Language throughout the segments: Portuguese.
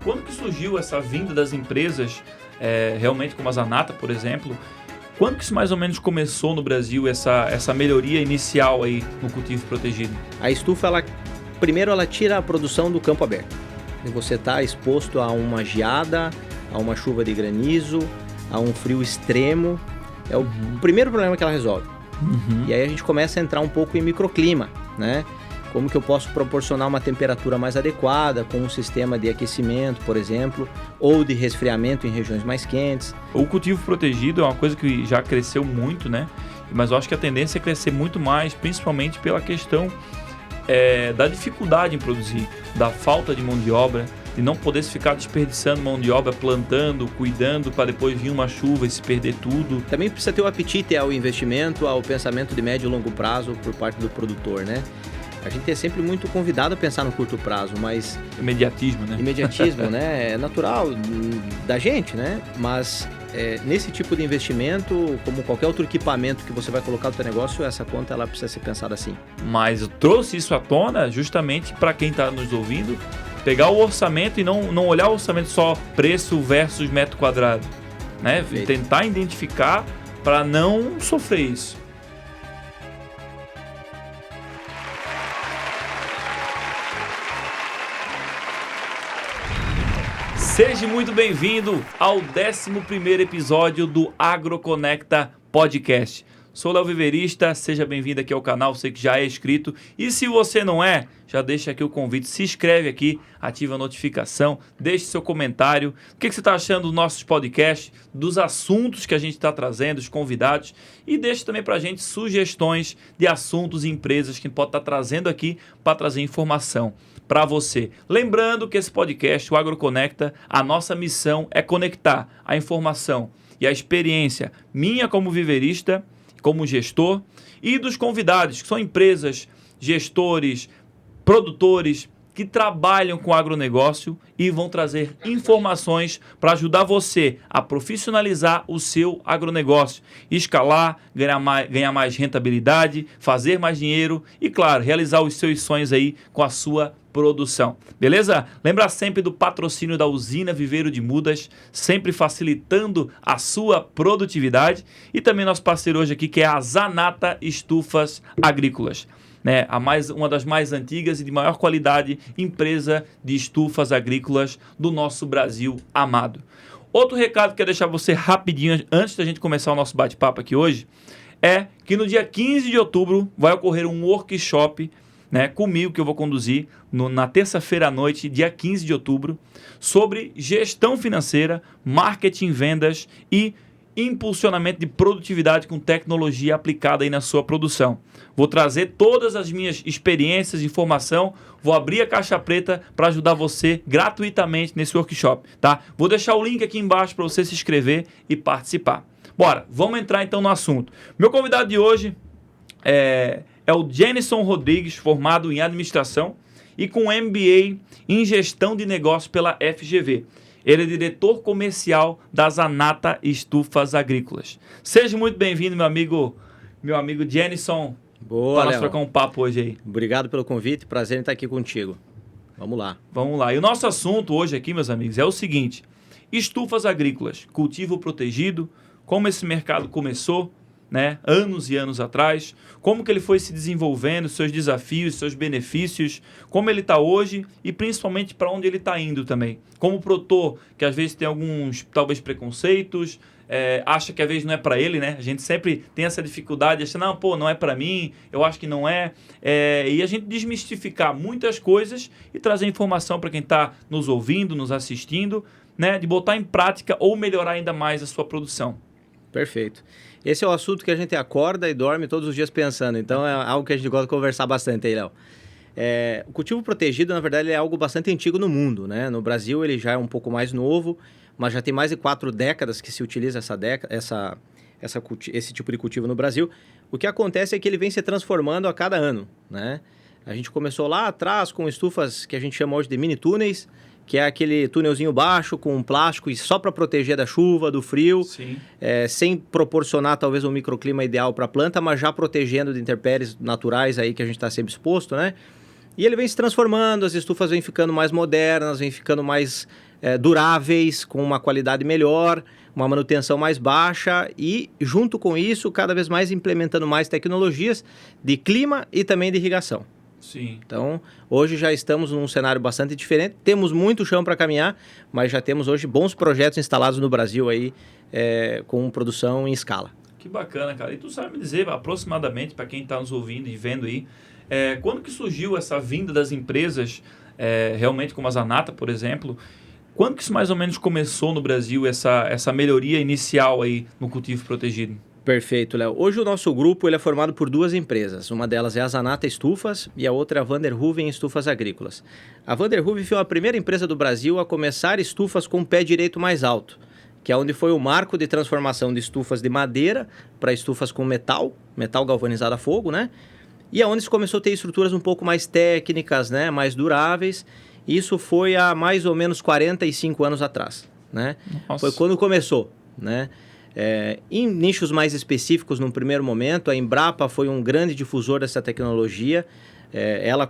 Quando que surgiu essa vinda das empresas, realmente como a Zanata, por exemplo? Quando que isso mais ou menos começou no Brasil, essa melhoria inicial aí no cultivo protegido? A estufa, primeiro ela tira a produção do campo aberto. E você está exposto a uma geada, a uma chuva de granizo, a um frio extremo. É o primeiro problema que ela resolve. E aí a gente começa a entrar um pouco em microclima, né? Como que eu posso proporcionar uma temperatura mais adequada com um sistema de aquecimento, por exemplo, ou de resfriamento em regiões mais quentes. O cultivo protegido é uma coisa que já cresceu muito, né? Mas eu acho que a tendência é crescer muito mais, principalmente pela questão da dificuldade em produzir, da falta de mão de obra, de não poder ficar desperdiçando mão de obra, plantando, cuidando, para depois vir uma chuva e se perder tudo. Também precisa ter o apetite ao investimento, ao pensamento de médio e longo prazo por parte do produtor, né? A gente é sempre muito convidado a pensar no curto prazo, mas... Imediatismo, né? Imediatismo, né? É natural da gente, né? Mas nesse tipo de investimento, como qualquer outro equipamento que você vai colocar no seu negócio, essa conta ela precisa ser pensada assim. Mas eu trouxe isso à tona justamente para quem está nos ouvindo, pegar o orçamento e não olhar o orçamento só preço versus metro quadrado, né? Perfeito. Tentar identificar para não sofrer isso. Seja muito bem-vindo ao 11º episódio do AgroConecta Podcast. Sou Léo Viverista, seja bem-vindo aqui ao canal, você que já é inscrito. E se você não é, já deixa aqui o convite, se inscreve aqui, ativa a notificação, deixe seu comentário. O que você está achando dos nossos podcasts, dos assuntos que a gente está trazendo, os convidados. E deixe também para a gente sugestões de assuntos e empresas que a gente pode estar trazendo aqui para trazer informação para você. Lembrando que esse podcast, o AgroConecta, a nossa missão é conectar a informação e a experiência minha como viverista, como gestor, e dos convidados, que são empresas, gestores, produtores que trabalham com agronegócio e vão trazer informações para ajudar você a profissionalizar o seu agronegócio, escalar, ganhar mais rentabilidade, fazer mais dinheiro e, claro, realizar os seus sonhos aí com a sua produção. Beleza? Lembra sempre do patrocínio da Usina Viveiro de Mudas, sempre facilitando a sua produtividade, e também nosso parceiro hoje aqui, que é a Zanata Estufas Agrícolas, né? Uma das mais antigas e de maior qualidade empresa de estufas agrícolas do nosso Brasil amado. Outro recado que eu quero deixar você rapidinho antes da gente começar o nosso bate-papo aqui hoje é que no dia 15 de outubro vai ocorrer um workshop, né, comigo, que eu vou conduzir na terça-feira à noite, dia 15 de outubro, sobre gestão financeira, marketing, vendas e impulsionamento de produtividade com tecnologia aplicada aí na sua produção. Vou trazer todas as minhas experiências, informação, vou abrir a caixa preta para ajudar você gratuitamente nesse workshop, tá? Vou deixar o link aqui embaixo para você se inscrever e participar. Bora, vamos entrar então no assunto. Meu convidado de hoje é o Jenison Rodrigues, formado em administração e com MBA em gestão de negócios pela FGV. Ele é diretor comercial da Zanata Estufas Agrícolas. Seja muito bem-vindo, meu amigo Jenison. Boa, para nós trocar um papo hoje aí. Obrigado pelo convite, prazer em estar aqui contigo. Vamos lá. Vamos lá. E o nosso assunto hoje aqui, meus amigos, é o seguinte: estufas agrícolas, cultivo protegido, como esse mercado começou, né, anos e anos atrás, como que ele foi se desenvolvendo, seus desafios, seus benefícios, como ele está hoje e principalmente para onde ele está indo também. Como produtor, que às vezes tem alguns, talvez, preconceitos, acha que às vezes não é para ele, né? A gente sempre tem essa dificuldade, acha, não é para mim, eu acho que não é. E a gente desmistificar muitas coisas e trazer informação para quem está nos ouvindo, nos assistindo, né, de botar em prática ou melhorar ainda mais a sua produção. Perfeito. Esse é o assunto que a gente acorda e dorme todos os dias pensando. Então, é algo que a gente gosta de conversar bastante aí, Léo. O cultivo protegido, na verdade, é algo bastante antigo no mundo, né? No Brasil, ele já é um pouco mais novo, mas já tem mais de 4 décadas que se utiliza esse tipo de cultivo no Brasil. O que acontece é que ele vem se transformando a cada ano, né? A gente começou lá atrás com estufas que a gente chama hoje de mini túneis, que é aquele túnelzinho baixo com plástico e só para proteger da chuva, do frio, sem proporcionar talvez um microclima ideal para a planta, mas já protegendo de intempéries naturais aí que a gente está sempre exposto, né? E ele vem se transformando, as estufas vêm ficando mais modernas, vêm ficando mais duráveis, com uma qualidade melhor, uma manutenção mais baixa e, junto com isso, cada vez mais implementando mais tecnologias de clima e também de irrigação. Sim. Então, hoje já estamos num cenário bastante diferente, temos muito chão para caminhar, mas já temos hoje bons projetos instalados no Brasil aí, com produção em escala. Que bacana, cara. E tu sabe me dizer, aproximadamente, para quem está nos ouvindo e vendo aí, quando que surgiu essa vinda das empresas, realmente como a Zanata, por exemplo, quando que isso mais ou menos começou no Brasil, essa melhoria inicial aí no cultivo protegido? Perfeito, Léo. Hoje o nosso grupo ele é formado por duas empresas. Uma delas é a Zanata Estufas e a outra é a Vanderhoeven Estufas Agrícolas. A Vanderhoeven foi a primeira empresa do Brasil a começar estufas com o pé direito mais alto, que é onde foi o marco de transformação de estufas de madeira para estufas com metal galvanizado a fogo, né? E é onde se começou a ter estruturas um pouco mais técnicas, né? Mais duráveis. Isso foi há mais ou menos 45 anos atrás, né? Nossa. Foi quando começou, né? Em nichos mais específicos, num primeiro momento, a Embrapa foi um grande difusor dessa tecnologia, ela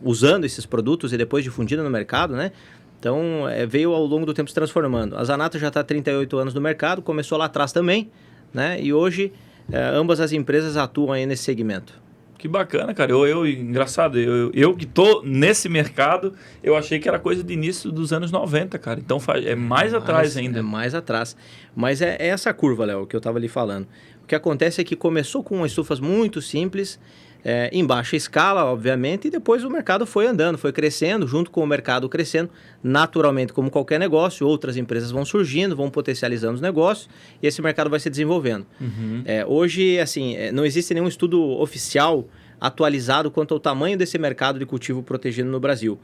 usando esses produtos e depois difundida no mercado, né? Então, veio ao longo do tempo se transformando. A Zanata já está há 38 anos no mercado, começou lá atrás também, né? E hoje, ambas as empresas atuam aí nesse segmento. Que bacana, cara. Engraçado, eu que tô nesse mercado, eu achei que era coisa de início dos anos 90, cara. Então é mais atrás ainda. É mais atrás. Mas é essa curva, Léo, que eu estava ali falando. O que acontece é que começou com estufas muito simples, em baixa escala, obviamente, e depois o mercado foi andando, foi crescendo, junto com o mercado crescendo, naturalmente, como qualquer negócio, outras empresas vão surgindo, vão potencializando os negócios, e esse mercado vai se desenvolvendo. Uhum. Hoje, assim, não existe nenhum estudo oficial atualizado quanto ao tamanho desse mercado de cultivo protegido no Brasil.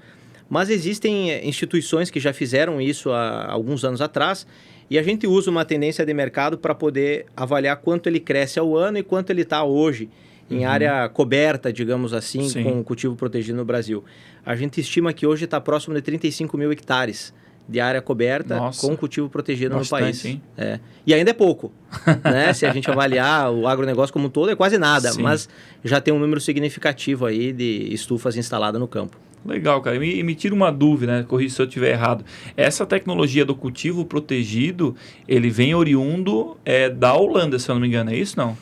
Mas existem instituições que já fizeram isso há alguns anos atrás, e a gente usa uma tendência de mercado para poder avaliar quanto ele cresce ao ano e quanto ele está hoje em área coberta, digamos assim, Sim. com cultivo protegido no Brasil. A gente estima que hoje está próximo de 35 mil hectares de área coberta. Nossa, com cultivo protegido no país. Hein? E ainda é pouco, né? Se a gente avaliar o agronegócio como um todo, é quase nada, sim, mas já tem um número significativo aí de estufas instaladas no campo. Legal, cara. E me tira uma dúvida, né? Corrija se eu estiver errado. Essa tecnologia do cultivo protegido, ele vem oriundo da Holanda, se eu não me engano, é isso, não?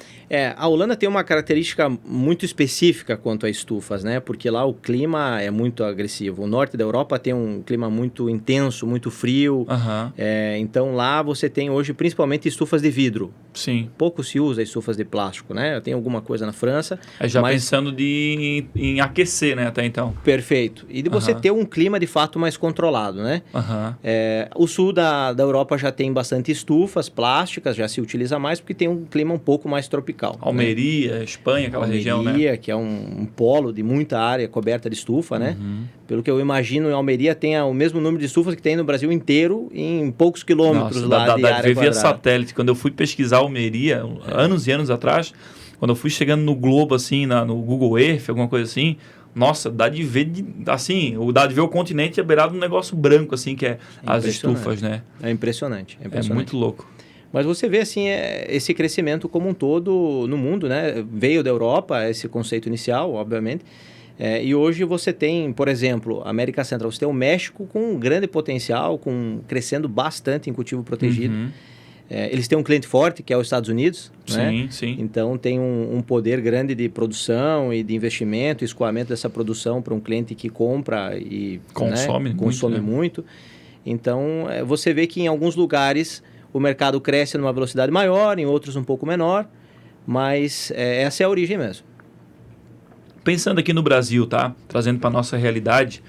A Holanda tem uma característica muito específica quanto a estufas, né? Porque lá o clima é muito agressivo. O norte da Europa tem um clima muito intenso, muito frio. Uhum. Então lá você tem hoje principalmente estufas de vidro. Sim. Pouco se usa estufas de plástico, né? Tem alguma coisa na França. Pensando em aquecer, né? Até então. Perfeito. E de você ter um clima de fato mais controlado, né? O sul da Europa já tem bastante estufas plásticas, já se utiliza mais porque tem um clima um pouco mais tropical. Almeria, né? Espanha, aquela região, né? Almeria, que é um polo de muita área coberta de estufa, né? Pelo que eu imagino, em Almeria tem o mesmo número de estufas que tem no Brasil inteiro, em poucos quilômetros de área quadrada. Via satélite. Quando eu fui pesquisar Almeria, anos e anos atrás, quando eu fui chegando no globo, assim, no Google Earth, alguma coisa assim, nossa, dá de ver o continente beirado um negócio branco, assim, que é as estufas, né? É impressionante. É muito louco. Mas você vê, assim, esse crescimento como um todo no mundo, né? Veio da Europa esse conceito inicial, obviamente. E hoje você tem, por exemplo, América Central. Você tem o México com um grande potencial, crescendo bastante em cultivo protegido. Eles têm um cliente forte, que é os Estados Unidos. Sim, né? Sim. Então, tem um poder grande de produção e de investimento, escoamento dessa produção para um cliente que compra e consome muito. Então, você vê que em alguns lugares o mercado cresce numa velocidade maior, em outros um pouco menor, mas essa é a origem mesmo. Pensando aqui no Brasil, tá? Trazendo para a nossa realidade,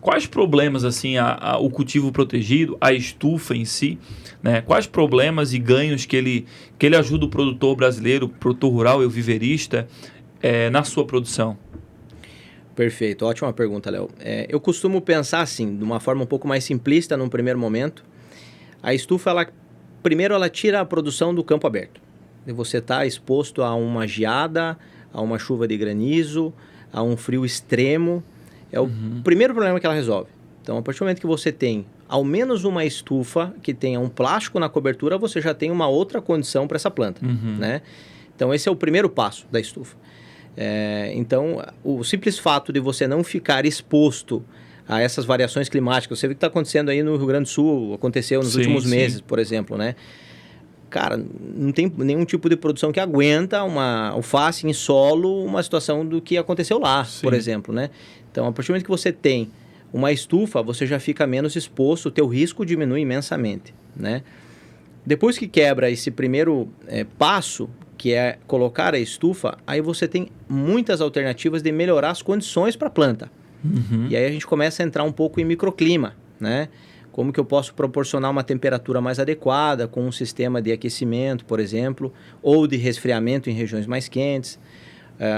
quais problemas assim o cultivo protegido, a estufa em si, né? Quais problemas e ganhos que ele ajuda o produtor brasileiro, o produtor rural e o viverista na sua produção? Perfeito, ótima pergunta, Léo. Eu costumo pensar assim, de uma forma um pouco mais simplista num primeiro momento. A estufa, primeiro ela tira a produção do campo aberto. E você está exposto a uma geada, a uma chuva de granizo, a um frio extremo. É o primeiro problema que ela resolve. Então, a partir do momento que você tem ao menos uma estufa que tenha um plástico na cobertura, você já tem uma outra condição para essa planta, né? Então, esse é o primeiro passo da estufa. Então, o simples fato de você não ficar exposto a essas variações climáticas, você vê o que está acontecendo aí no Rio Grande do Sul, aconteceu nos últimos meses, por exemplo, né? Cara, não tem nenhum tipo de produção que aguenta uma alface em solo, uma situação do que aconteceu lá, por exemplo, né? Então, a partir do momento que você tem uma estufa, você já fica menos exposto, o teu risco diminui imensamente, né? Depois que quebra esse primeiro passo, que é colocar a estufa, aí você tem muitas alternativas de melhorar as condições para a planta. E aí a gente começa a entrar um pouco em microclima, né? Como que eu posso proporcionar uma temperatura mais adequada com um sistema de aquecimento, por exemplo, ou de resfriamento em regiões mais quentes.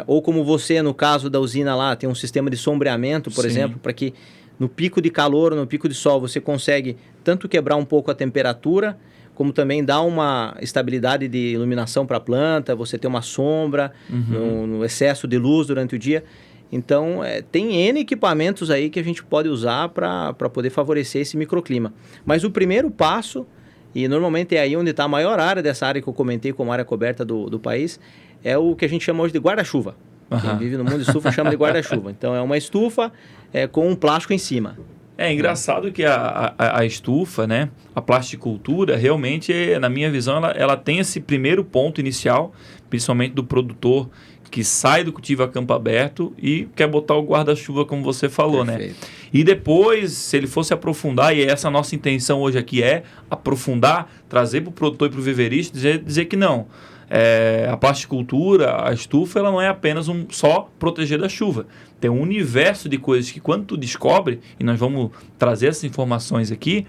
Ou como você, no caso da usina lá, tem um sistema de sombreamento, por exemplo, para que no pico de calor, no pico de sol, você consegue tanto quebrar um pouco a temperatura, como também dar uma estabilidade de iluminação para a planta, você ter uma sombra no excesso de luz durante o dia. Então, tem N equipamentos aí que a gente pode usar para poder favorecer esse microclima. Mas o primeiro passo, e normalmente é aí onde está a maior área dessa área que eu comentei como área coberta do país, é o que a gente chama hoje de guarda-chuva. Quem vive no mundo de estufa chama de guarda-chuva. Então, é uma estufa com um plástico em cima. É engraçado que a estufa, né, a plasticultura, realmente, na minha visão, ela tem esse primeiro ponto inicial, principalmente do produtor que sai do cultivo a campo aberto e quer botar o guarda-chuva, como você falou, né? E depois, se ele fosse aprofundar, e essa nossa intenção hoje aqui é aprofundar, trazer para o produtor e para o viverista, dizer que não. A plasticultura, a estufa, ela não é apenas só proteger da chuva. Tem um universo de coisas que quando tu descobre, e nós vamos trazer essas informações aqui,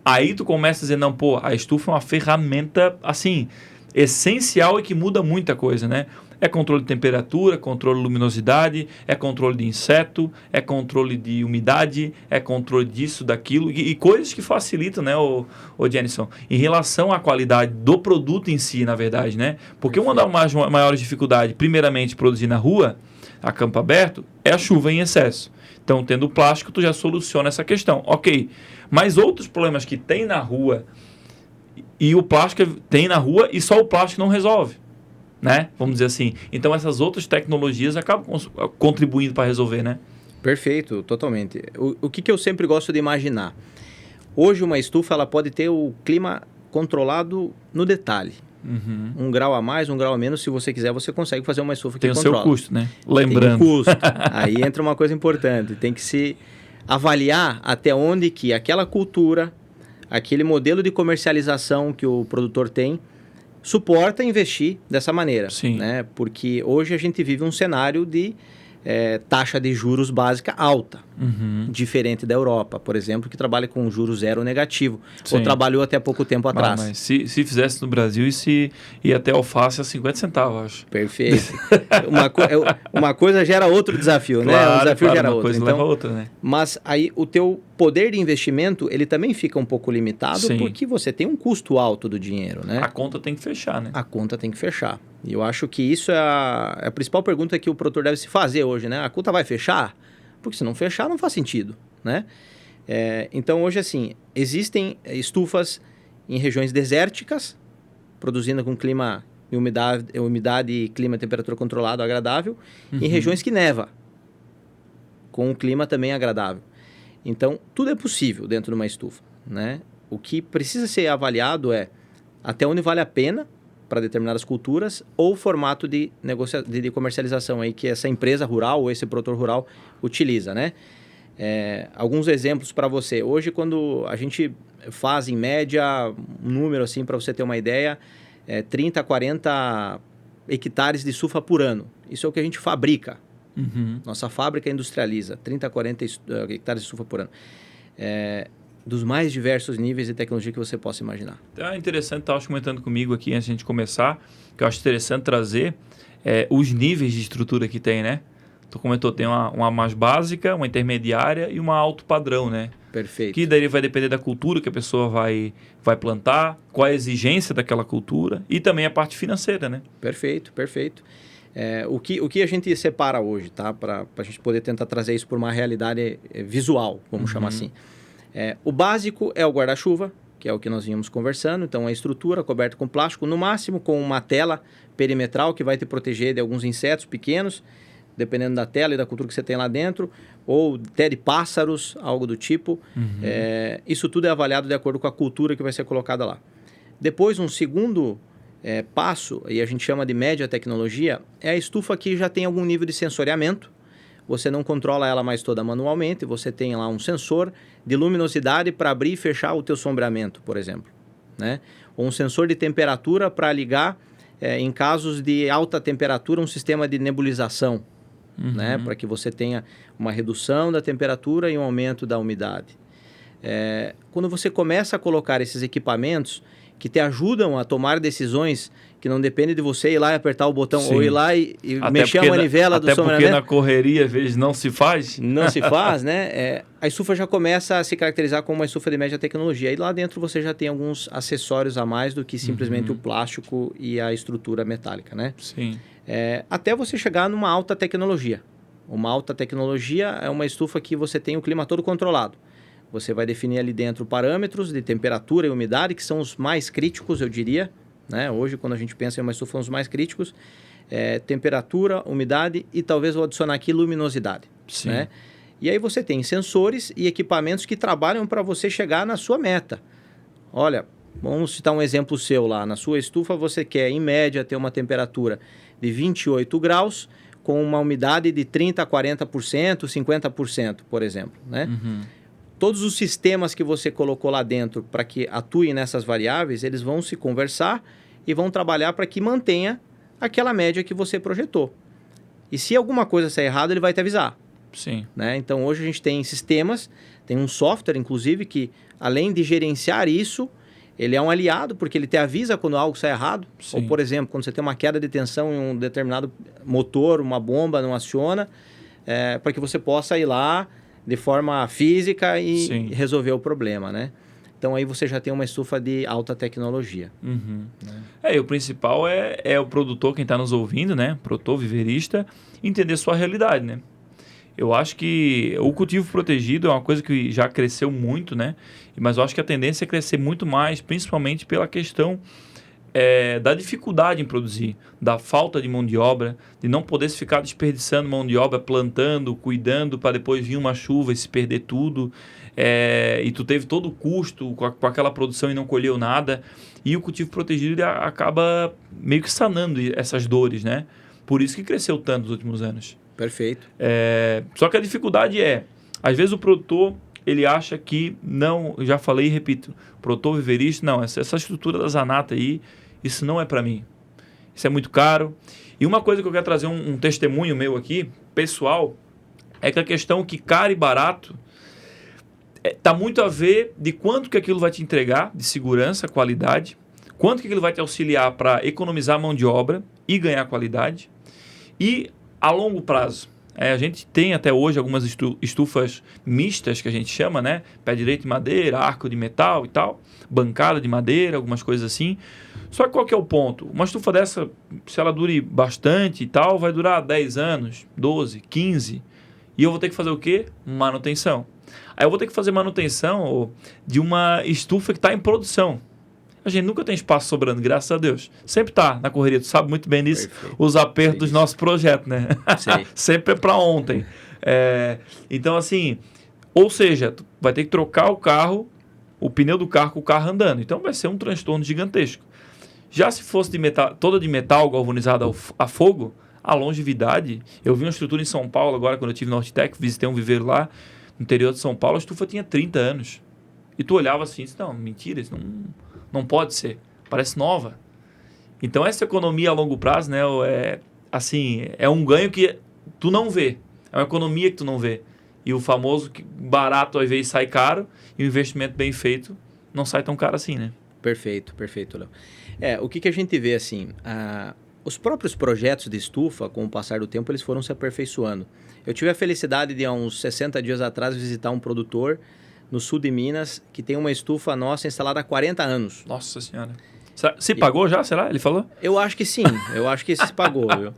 aí tu começa a dizer, não, pô, a estufa é uma ferramenta, assim, essencial e que muda muita coisa, né? É controle de temperatura, controle de luminosidade, é controle de inseto, é controle de umidade, é controle disso, daquilo, e coisas que facilitam, né, o Jenison, em relação à qualidade do produto em si, na verdade, né? Porque uma das maiores dificuldades, primeiramente, produzir na rua, a campo aberto, é a chuva em excesso. Então, tendo o plástico, tu já soluciona essa questão. Ok, mas outros problemas que tem na rua, e o plástico tem na rua, e só o plástico não resolve. Né? Vamos dizer assim. Então, essas outras tecnologias acabam contribuindo para resolver, né? Perfeito, totalmente. O que eu sempre gosto de imaginar? Hoje, uma estufa ela pode ter o clima controlado no detalhe. 1 grau a mais, 1 grau a menos. Se você quiser, você consegue fazer uma estufa que controla. Tem o seu custo, né? Lembrando. Tem o custo. Aí entra uma coisa importante. Tem que se avaliar até onde que aquela cultura, aquele modelo de comercialização que o produtor tem, suporta investir dessa maneira, né? Porque hoje a gente vive um cenário de taxa de juros básica alta, diferente da Europa, por exemplo, que trabalha com juros zero negativo, ou trabalhou até pouco tempo atrás. Mas se fizesse no Brasil, ia até alface a 50 centavos, acho. Perfeito. Uma coisa gera outro desafio, né? Um desafio gera outro. Coisa leva outra, né? Mas aí o teu poder de investimento, ele também fica um pouco limitado, porque você tem um custo alto do dinheiro, né? A conta tem que fechar, né? A conta tem que fechar. E eu acho que isso é a principal pergunta que o produtor deve se fazer hoje, né? A conta vai fechar? Porque se não fechar, não faz sentido, né? Então, hoje, assim, existem estufas em regiões desérticas, produzindo com clima e umidade, clima e temperatura controlado, agradável, em regiões que neva, com um clima também agradável. Então, tudo é possível dentro de uma estufa, né? O que precisa ser avaliado é até onde vale a pena para determinadas culturas ou o formato de comercialização aí que essa empresa rural ou esse produtor rural utiliza, né? Alguns exemplos para você. Hoje, quando a gente faz, em média, um número assim para você ter uma ideia, 30 a 40 hectares de estufa por ano. Isso é o que a gente fabrica. Nossa fábrica industrializa 30 a 40 hectares de estufa por ano. Dos mais diversos níveis de tecnologia que você possa imaginar. É interessante, estava comentando comigo aqui antes de a gente começar, que eu acho interessante trazer os níveis de estrutura que tem, né? Tu comentou, tem uma mais básica, uma intermediária e uma alto padrão, né? Perfeito. Que daí vai depender da cultura que a pessoa vai plantar, qual a exigência daquela cultura e também a parte financeira, né? Perfeito, perfeito. O que a gente separa hoje, tá? Para a gente poder tentar trazer isso por uma realidade visual, vamos chamar assim. O básico é o guarda-chuva, que é o que nós vínhamos conversando. Então, a estrutura coberta com plástico, no máximo com uma tela perimetral que vai te proteger de alguns insetos pequenos, dependendo da tela e da cultura que você tem lá dentro, ou até de pássaros, algo do tipo. Isso tudo é avaliado de acordo com a cultura que vai ser colocada lá. Depois, um segundo passo, e a gente chama de média tecnologia, é a estufa que já tem algum nível de sensoriamento. Você não controla ela mais toda manualmente, você tem lá um sensor de luminosidade para abrir e fechar o teu sombreamento, por exemplo, né? Ou um sensor de temperatura para ligar, em casos de alta temperatura, um sistema de nebulização, né? Para que você tenha uma redução da temperatura e um aumento da umidade. Quando você começa a colocar esses equipamentos que te ajudam a tomar decisões que não dependem de você ir lá e apertar o botão, ou ir lá e mexer a manivela do sombreamento. Até porque na correria, às vezes, não se faz. Não se faz, né? A estufa já começa a se caracterizar como uma estufa de média tecnologia. E lá dentro você já tem alguns acessórios a mais do que simplesmente o plástico e a estrutura metálica, né? Sim. Até você chegar numa alta tecnologia. Uma alta tecnologia é uma estufa que você tem o clima todo controlado. Você vai definir ali dentro parâmetros de temperatura e umidade, que são os mais críticos, eu diria, né? Hoje, quando a gente pensa em uma estufa, são os mais críticos. Temperatura, umidade e talvez vou adicionar aqui luminosidade. Sim. Né? E aí você tem sensores e equipamentos que trabalham para você chegar na sua meta. Olha, vamos citar um exemplo seu lá. Na sua estufa você quer, em média, ter uma temperatura de 28 graus com uma umidade de 30% a 40%, 50%, por exemplo, né? Todos os sistemas que você colocou lá dentro para que atuem nessas variáveis, eles vão se conversar e vão trabalhar para que mantenha aquela média que você projetou. E se alguma coisa sair errado, ele vai te avisar. Sim. Né? Então, hoje a gente tem sistemas, tem um software, inclusive, que além de gerenciar isso, ele é um aliado, porque ele te avisa quando algo sai errado. Sim. Ou, por exemplo, quando você tem uma queda de tensão em um determinado motor, uma bomba não aciona, para que você possa ir lá de forma física e Sim. resolver o problema, né? Então, aí você já tem uma estufa de alta tecnologia. E o principal é o produtor, quem está nos ouvindo, né? Produtor, viveirista, entender sua realidade, né? Eu acho que o cultivo protegido é uma coisa que já cresceu muito, né? Mas eu acho que a tendência é crescer muito mais, principalmente pela questão da dificuldade em produzir, da falta de mão de obra, de não poder se ficar desperdiçando mão de obra, plantando, cuidando, para depois vir uma chuva e se perder tudo. E tu teve todo o custo com aquela produção e não colheu nada. E o cultivo protegido ele acaba meio que sanando essas dores, né? Por isso que cresceu tanto nos últimos anos. Perfeito. Só que a dificuldade às vezes o produtor, ele acha que não, já falei e repito, produtor viveirista, não, essa estrutura da Zanata aí, isso não é para mim. Isso é muito caro. E uma coisa que eu quero trazer um testemunho meu aqui, pessoal, é que a questão que caro e barato tá muito a ver de quanto que aquilo vai te entregar de segurança, qualidade, quanto que aquilo vai te auxiliar para economizar mão de obra e ganhar qualidade. E a longo prazo, a gente tem até hoje algumas estufas mistas, que a gente chama, né? Pé direito de madeira, arco de metal e tal, bancada de madeira, algumas coisas assim. Só que qual que é o ponto? Uma estufa dessa, se ela dure bastante e tal, vai durar 10 anos, 12, 15. E eu vou ter que fazer o quê? Manutenção. Aí eu vou ter que fazer manutenção de uma estufa que está em produção. A gente nunca tem espaço sobrando, graças a Deus. Sempre está na correria, tu sabe muito bem disso. Perfeito. Os apertos dos nossos projetos, né? Sei. Sempre é para ontem. Então, assim, ou seja, tu vai ter que trocar o carro, o pneu do carro com o carro andando. Então, vai ser um transtorno gigantesco. Já se fosse de metal, toda de metal galvanizada a fogo, a longevidade... Eu vi uma estrutura em São Paulo agora, quando eu estive na Hortitec, visitei um viveiro lá, no interior de São Paulo, a estufa tinha 30 anos. E tu olhava assim, não, mentira, isso não pode ser. Parece nova. Então, essa economia a longo prazo, né, é um ganho que tu não vê. É uma economia que tu não vê. E o famoso barato, às vezes, sai caro, e o investimento bem feito não sai tão caro assim, né? Perfeito, Léo. O que a gente vê, assim, os próprios projetos de estufa, com o passar do tempo, eles foram se aperfeiçoando. Eu tive a felicidade de, há uns 60 dias atrás, visitar um produtor no sul de Minas, que tem uma estufa nossa instalada há 40 anos. Nossa Senhora. Se pagou já, será? Ele falou? Eu acho que sim, eu acho que se pagou. Viu?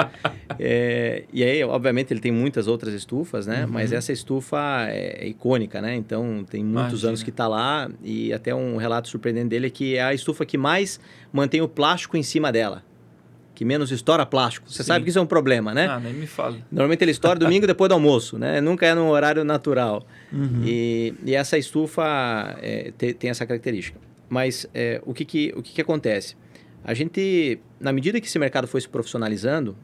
E aí, obviamente, ele tem muitas outras estufas, né? Mas essa estufa é icônica, né? Então, tem muitos anos que está lá. E até um relato surpreendente dele é que é a estufa que mais mantém o plástico em cima dela. Que menos estoura plástico. Você sabe que isso é um problema, né? Ah, nem me fala. Normalmente ele estoura domingo depois do almoço, né? Nunca é no horário natural. E essa estufa tem essa característica. Mas o que acontece? A gente, na medida que esse mercado foi se profissionalizando,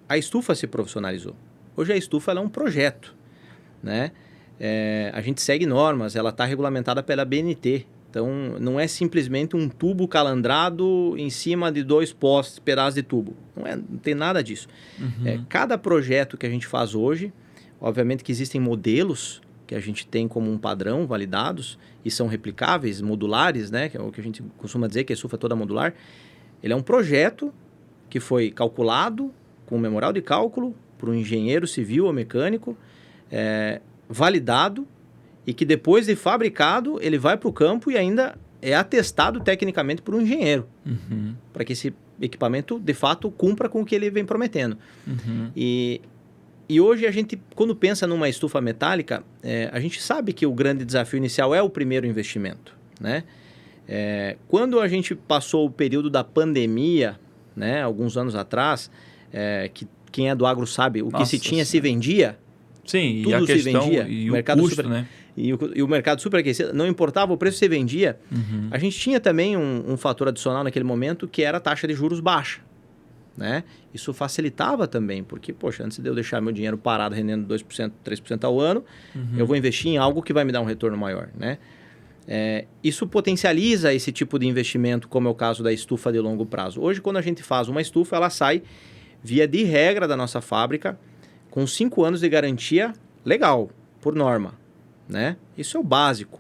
a estufa se profissionalizou. Hoje a estufa ela é um projeto, né? A gente segue normas, ela está regulamentada pela BNT. Então, não é simplesmente um tubo calandrado em cima de 2 postes, pedaços de tubo. Não tem nada disso. Cada projeto que a gente faz hoje, obviamente que existem modelos que a gente tem como um padrão validados e são replicáveis, modulares, né? Que é o que a gente costuma dizer que a estufa é toda modular. Ele é um projeto que foi calculado com um memorial de cálculo por um engenheiro civil ou mecânico, validado, e que depois de fabricado, ele vai para o campo e ainda é atestado tecnicamente por um engenheiro, para que esse equipamento, de fato, cumpra com o que ele vem prometendo. E hoje a gente, quando pensa numa estufa metálica, a gente sabe que o grande desafio inicial é o primeiro investimento, né? Quando a gente passou o período da pandemia, né, alguns anos atrás, que quem é do agro sabe, o que se tinha se vendia. Sim, tudo e a questão, se vendia, e o mercado custo, super, né? E o mercado superaquecido, não importava o preço, se vendia. A gente tinha também um fator adicional naquele momento, que era a taxa de juros baixa, né? Isso facilitava também, porque, poxa, antes de eu deixar meu dinheiro parado rendendo 2%, 3% ao ano, eu vou investir em algo que vai me dar um retorno maior, né? Isso potencializa esse tipo de investimento, como é o caso da estufa de longo prazo. Hoje, quando a gente faz uma estufa, ela sai, via de regra da nossa fábrica, com 5 anos de garantia legal, por norma, né? Isso é o básico.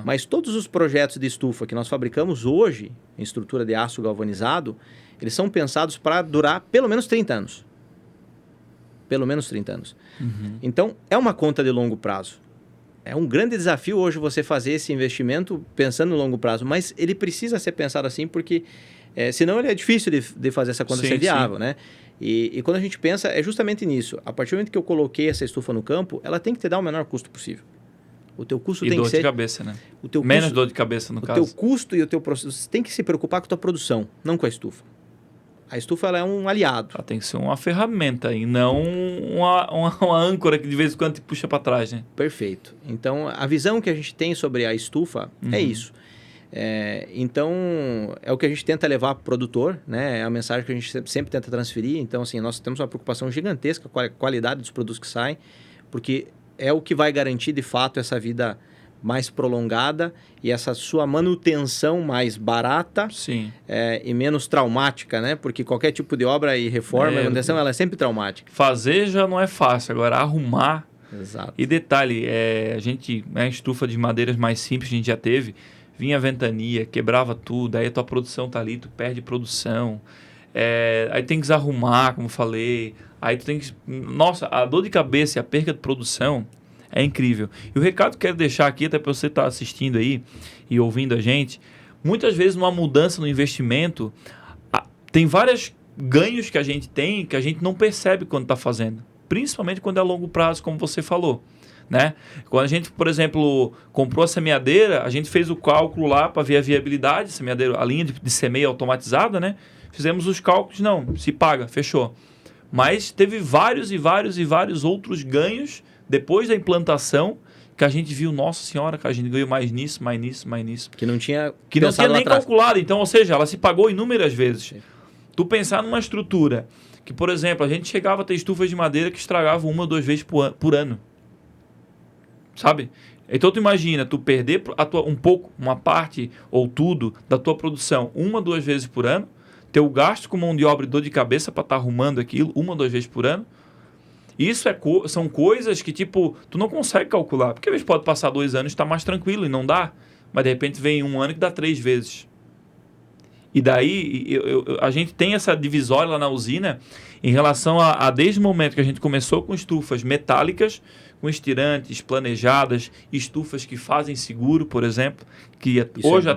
Mas todos os projetos de estufa que nós fabricamos hoje, em estrutura de aço galvanizado, eles são pensados para durar pelo menos 30 anos. Pelo menos 30 anos. Então, é uma conta de longo prazo. É um grande desafio hoje você fazer esse investimento pensando no longo prazo, mas ele precisa ser pensado assim porque, senão ele é difícil de fazer essa conta ser viável, né? E quando a gente pensa, é justamente nisso. A partir do momento que eu coloquei essa estufa no campo, ela tem que te dar o menor custo possível. O teu custo tem que ser... dor de cabeça, né? Menos dor de cabeça, no caso. O teu custo e o teu processo... Você tem que se preocupar com a tua produção, não com a estufa. A estufa ela é um aliado. Ela tem que ser uma ferramenta e não uma âncora que de vez em quando te puxa para trás, né? Perfeito. Então, a visão que a gente tem sobre a estufa é isso. Então, é o que a gente tenta levar para o produtor, né? É a mensagem que a gente sempre tenta transferir. Então, assim, nós temos uma preocupação gigantesca com a qualidade dos produtos que saem, porque é o que vai garantir, de fato, essa vida mais prolongada e essa sua manutenção mais barata e menos traumática, né? Porque qualquer tipo de obra e reforma, manutenção, ela é sempre traumática. Fazer já não é fácil, agora arrumar... Exato. E detalhe, a estufa de madeiras mais simples que a gente já teve, vinha a ventania, quebrava tudo, aí a tua produção tá ali, tu perde produção, aí tem que desarrumar, como falei, aí tu tem que... Nossa, a dor de cabeça e a perca de produção é incrível. E o recado que eu quero deixar aqui, até para você estar assistindo aí e ouvindo a gente, muitas vezes numa mudança no investimento, tem vários ganhos que a gente tem que a gente não percebe quando está fazendo, principalmente quando é a longo prazo, como você falou. Né? Quando a gente, por exemplo, comprou a semeadeira, a gente fez o cálculo lá para ver a viabilidade, a linha de semeio automatizada, né? Fizemos os cálculos, não, se paga, fechou. Mas teve vários outros ganhos depois da implantação que a gente viu, nossa senhora, que a gente ganhou mais nisso. Que não tinha nem calculado, então, ou seja, ela se pagou inúmeras vezes. Sim. Tu pensar numa estrutura que, por exemplo, a gente chegava a ter estufas de madeira que estragavam 1 ou 2 vezes por ano. Sabe? Então tu imagina, tu perder uma parte ou tudo da tua produção 1 ou 2 vezes por ano, teu gasto com mão de obra e dor de cabeça para estar arrumando aquilo 1 ou 2 vezes por ano. Isso são coisas que, tipo, tu não consegue calcular. Porque às vezes pode passar 2 anos e estar mais tranquilo e não dá. Mas de repente vem 1 ano que dá 3 vezes. E daí a gente tem essa divisória lá na usina em relação a desde o momento que a gente começou com estufas metálicas, com estirantes, planejadas, estufas que fazem seguro, por exemplo, que hoje,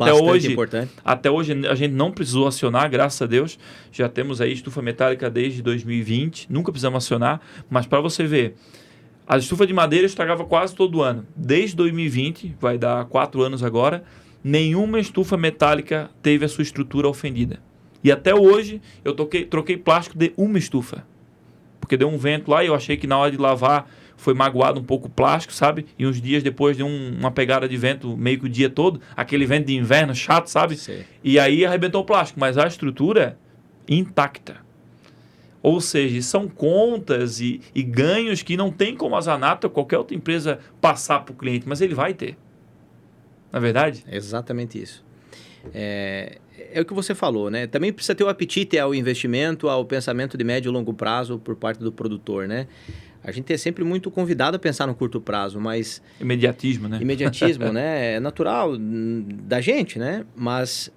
até hoje a gente não precisou acionar, graças a Deus. Já temos aí estufa metálica desde 2020, nunca precisamos acionar, mas para você ver, a estufa de madeira estragava quase todo ano. Desde 2020, vai dar 4 anos agora, nenhuma estufa metálica teve a sua estrutura ofendida. E até hoje eu troquei plástico de uma estufa. Porque deu um vento lá e eu achei que na hora de lavar foi magoado um pouco o plástico, sabe? E uns dias depois deu uma pegada de vento meio que o dia todo, aquele vento de inverno chato, sabe? Sim. E aí arrebentou o plástico, mas a estrutura intacta. Ou seja, são contas e ganhos que não tem como a Zanata ou qualquer outra empresa passar para o cliente, mas ele vai ter. Não é verdade? É exatamente isso. É o que você falou, né? Também precisa ter o apetite ao investimento, ao pensamento de médio e longo prazo por parte do produtor, né? A gente é sempre muito convidado a pensar no curto prazo, mas... Imediatismo, né? Imediatismo, né? É natural da gente, né? Mas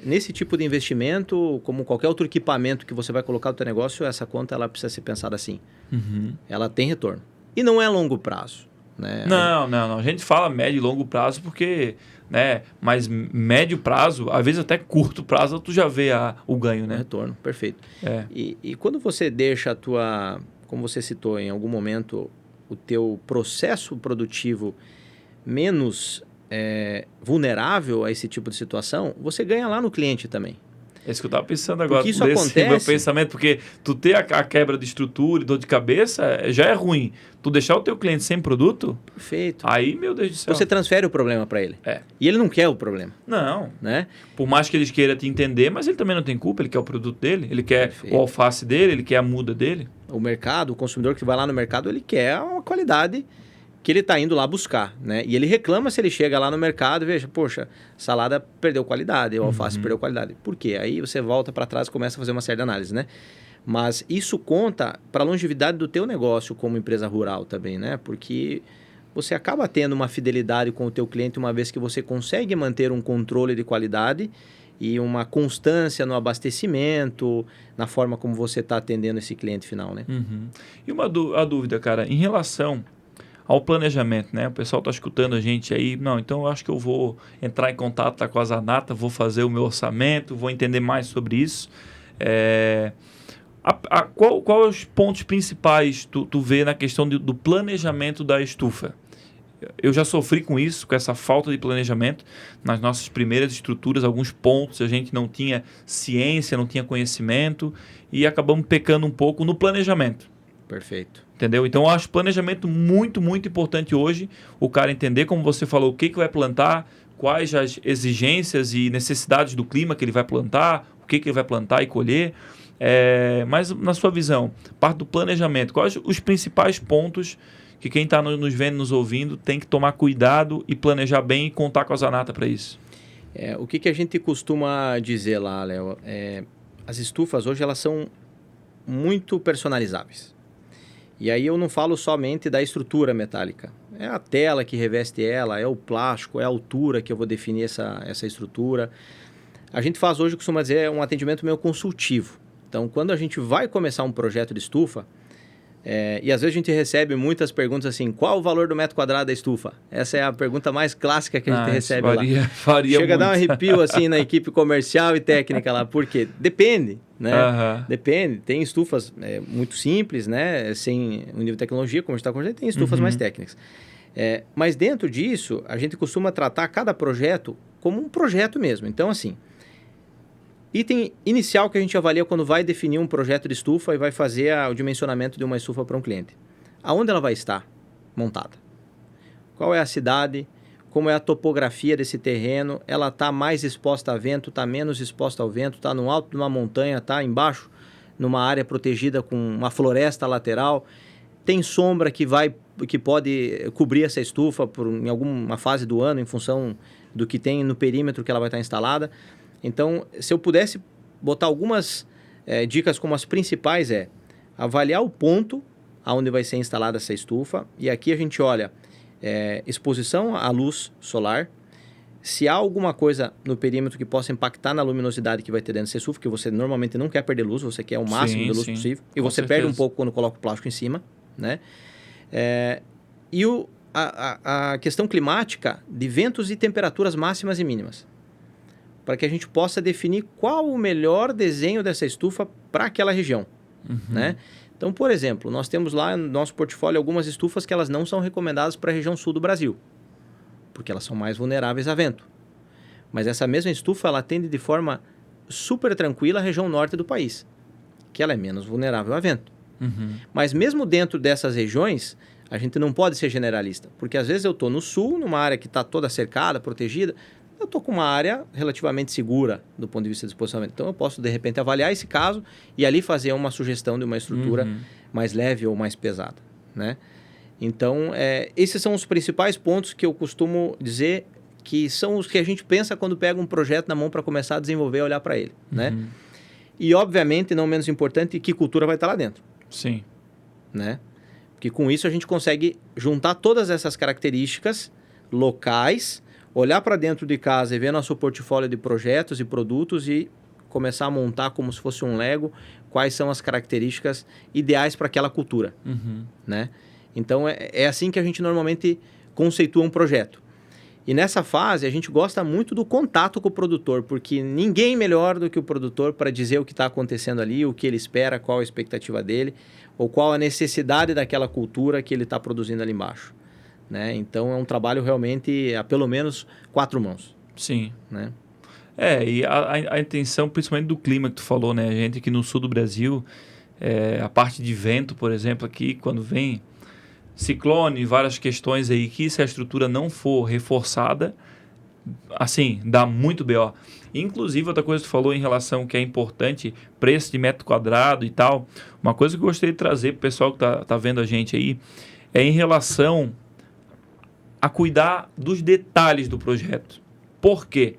nesse tipo de investimento, como qualquer outro equipamento que você vai colocar no teu negócio, essa conta ela precisa ser pensada assim. Uhum. Ela tem retorno. E não é longo prazo, né? Não. A gente fala médio e longo prazo porque... né? Mas médio prazo, às vezes até curto prazo, tu já vê o ganho, né? O retorno, perfeito. É. E quando você deixa a tua... Como você citou em algum momento, o teu processo produtivo menos vulnerável a esse tipo de situação, você ganha lá no cliente também. É isso que eu estava pensando agora. Porque isso acontece... meu pensamento, porque tu ter a quebra de estrutura e dor de cabeça já é ruim. Tu deixar o teu cliente sem produto... Perfeito. Aí, meu Deus do céu. Você transfere o problema para ele. É. E ele não quer o problema. Não. Né? Por mais que ele queira te entender, mas ele também não tem culpa. Ele quer o produto dele, ele quer Perfeito. o alface dele, ele quer a muda dele. O mercado, o consumidor que vai lá no mercado, ele quer uma qualidade que ele está indo lá buscar, né? E ele reclama se ele chega lá no mercado e veja, poxa, salada perdeu qualidade, o alface perdeu qualidade. Por quê? Aí você volta para trás e começa a fazer uma série de análises, né? Mas isso conta para a longevidade do teu negócio como empresa rural também, né? Porque você acaba tendo uma fidelidade com o teu cliente uma vez que você consegue manter um controle de qualidade e uma constância no abastecimento, na forma como você está atendendo esse cliente final, né? Uhum. E a dúvida, cara, em relação ao planejamento, né? O pessoal está escutando a gente aí, não, então eu acho que eu vou entrar em contato com a Zanata, vou fazer o meu orçamento, vou entender mais sobre isso. Qual os pontos principais tu vê na questão do planejamento da estufa? Eu já sofri com isso, com essa falta de planejamento. Nas nossas primeiras estruturas, alguns pontos a gente não tinha ciência, não tinha conhecimento e acabamos pecando um pouco no planejamento. Perfeito. Entendeu? Então, eu acho planejamento muito, muito importante hoje. O cara entender, como você falou, o que vai plantar, quais as exigências e necessidades do clima que ele vai plantar, o que ele vai plantar e colher. Mas, na sua visão, parte do planejamento, quais os principais pontos que quem está nos vendo, nos ouvindo, tem que tomar cuidado e planejar bem e contar com a Zanata para isso? O que a gente costuma dizer lá, Léo? As estufas hoje elas são muito personalizáveis. E aí eu não falo somente da estrutura metálica. É a tela que reveste ela, é o plástico, é a altura que eu vou definir essa estrutura. A gente faz hoje, costuma dizer, um atendimento meio consultivo. Então, quando a gente vai começar um projeto de estufa, e às vezes a gente recebe muitas perguntas assim, qual o valor do metro quadrado da estufa? Essa é a pergunta mais clássica que a gente recebe lá. Varia Chega muito. a dar um arrepio assim na equipe comercial e técnica lá, por quê? Depende, né? Depende. Tem estufas muito simples, né? Sem um nível de tecnologia, como a gente está conversando, tem estufas mais técnicas. Mas dentro disso, a gente costuma tratar cada projeto como um projeto mesmo. Então, assim, item inicial que a gente avalia quando vai definir um projeto de estufa e vai fazer o dimensionamento de uma estufa para um cliente. Aonde ela vai estar montada? Qual é a cidade? Como é a topografia desse terreno? Ela está mais exposta a vento? Está menos exposta ao vento? Está no alto de uma montanha? Está embaixo? Numa área protegida com uma floresta lateral? Tem sombra que pode cobrir essa estufa em alguma fase do ano em função do que tem no perímetro que ela vai estar instalada? Então, se eu pudesse botar algumas dicas como as principais avaliar o ponto onde vai ser instalada essa estufa. E aqui a gente olha exposição à luz solar, Se há alguma coisa no perímetro que possa impactar na luminosidade que vai ter dentro dessa estufa, que você normalmente não quer perder luz, você quer o máximo de luz possível, e você perde um pouco quando coloca o plástico em cima, né? E a questão climática de ventos e temperaturas máximas e mínimas, para que a gente possa definir qual o melhor desenho dessa estufa para aquela região, né? Então, por exemplo, nós temos lá no nosso portfólio algumas estufas que elas não são recomendadas para a região sul do Brasil, porque elas são mais vulneráveis a vento. Mas essa mesma estufa, ela atende de forma super tranquila a região norte do país, que ela é menos vulnerável a vento. Mas mesmo dentro dessas regiões, a gente não pode ser generalista, porque às vezes eu estou no sul, numa área que está toda cercada, protegida, eu estou com uma área relativamente segura do ponto de vista de exposição. Então eu posso, de repente, avaliar esse caso e ali fazer uma sugestão de uma estrutura mais leve ou mais pesada, né? Então, esses são os principais pontos que eu costumo dizer que são os que a gente pensa quando pega um projeto na mão para começar a desenvolver e olhar para ele, né? E, obviamente, não menos importante, que cultura vai estar lá dentro. Sim. Né? Porque com isso a gente consegue juntar todas essas características locais, olhar para dentro de casa e ver nosso portfólio de projetos e produtos e começar a montar como se fosse um Lego quais são as características ideais para aquela cultura, né? Então, é assim que a gente normalmente conceitua um projeto. E nessa fase, a gente gosta muito do contato com o produtor, porque ninguém melhor do que o produtor para dizer o que está acontecendo ali, o que ele espera, qual a expectativa dele, ou qual a necessidade daquela cultura que ele está produzindo ali embaixo, né? Então, é um trabalho realmente a pelo menos 4 mãos. Sim. Né? E a intenção, principalmente do clima que tu falou, né? A gente aqui no sul do Brasil, a parte de vento, por exemplo, aqui, quando vem ciclone, várias questões aí que se a estrutura não for reforçada, assim, dá muito BO. Inclusive, outra coisa que tu falou em relação que é importante, preço de metro quadrado e tal, uma coisa que eu gostaria de trazer para o pessoal que tá vendo a gente aí, é em relação a cuidar dos detalhes do projeto. Por quê?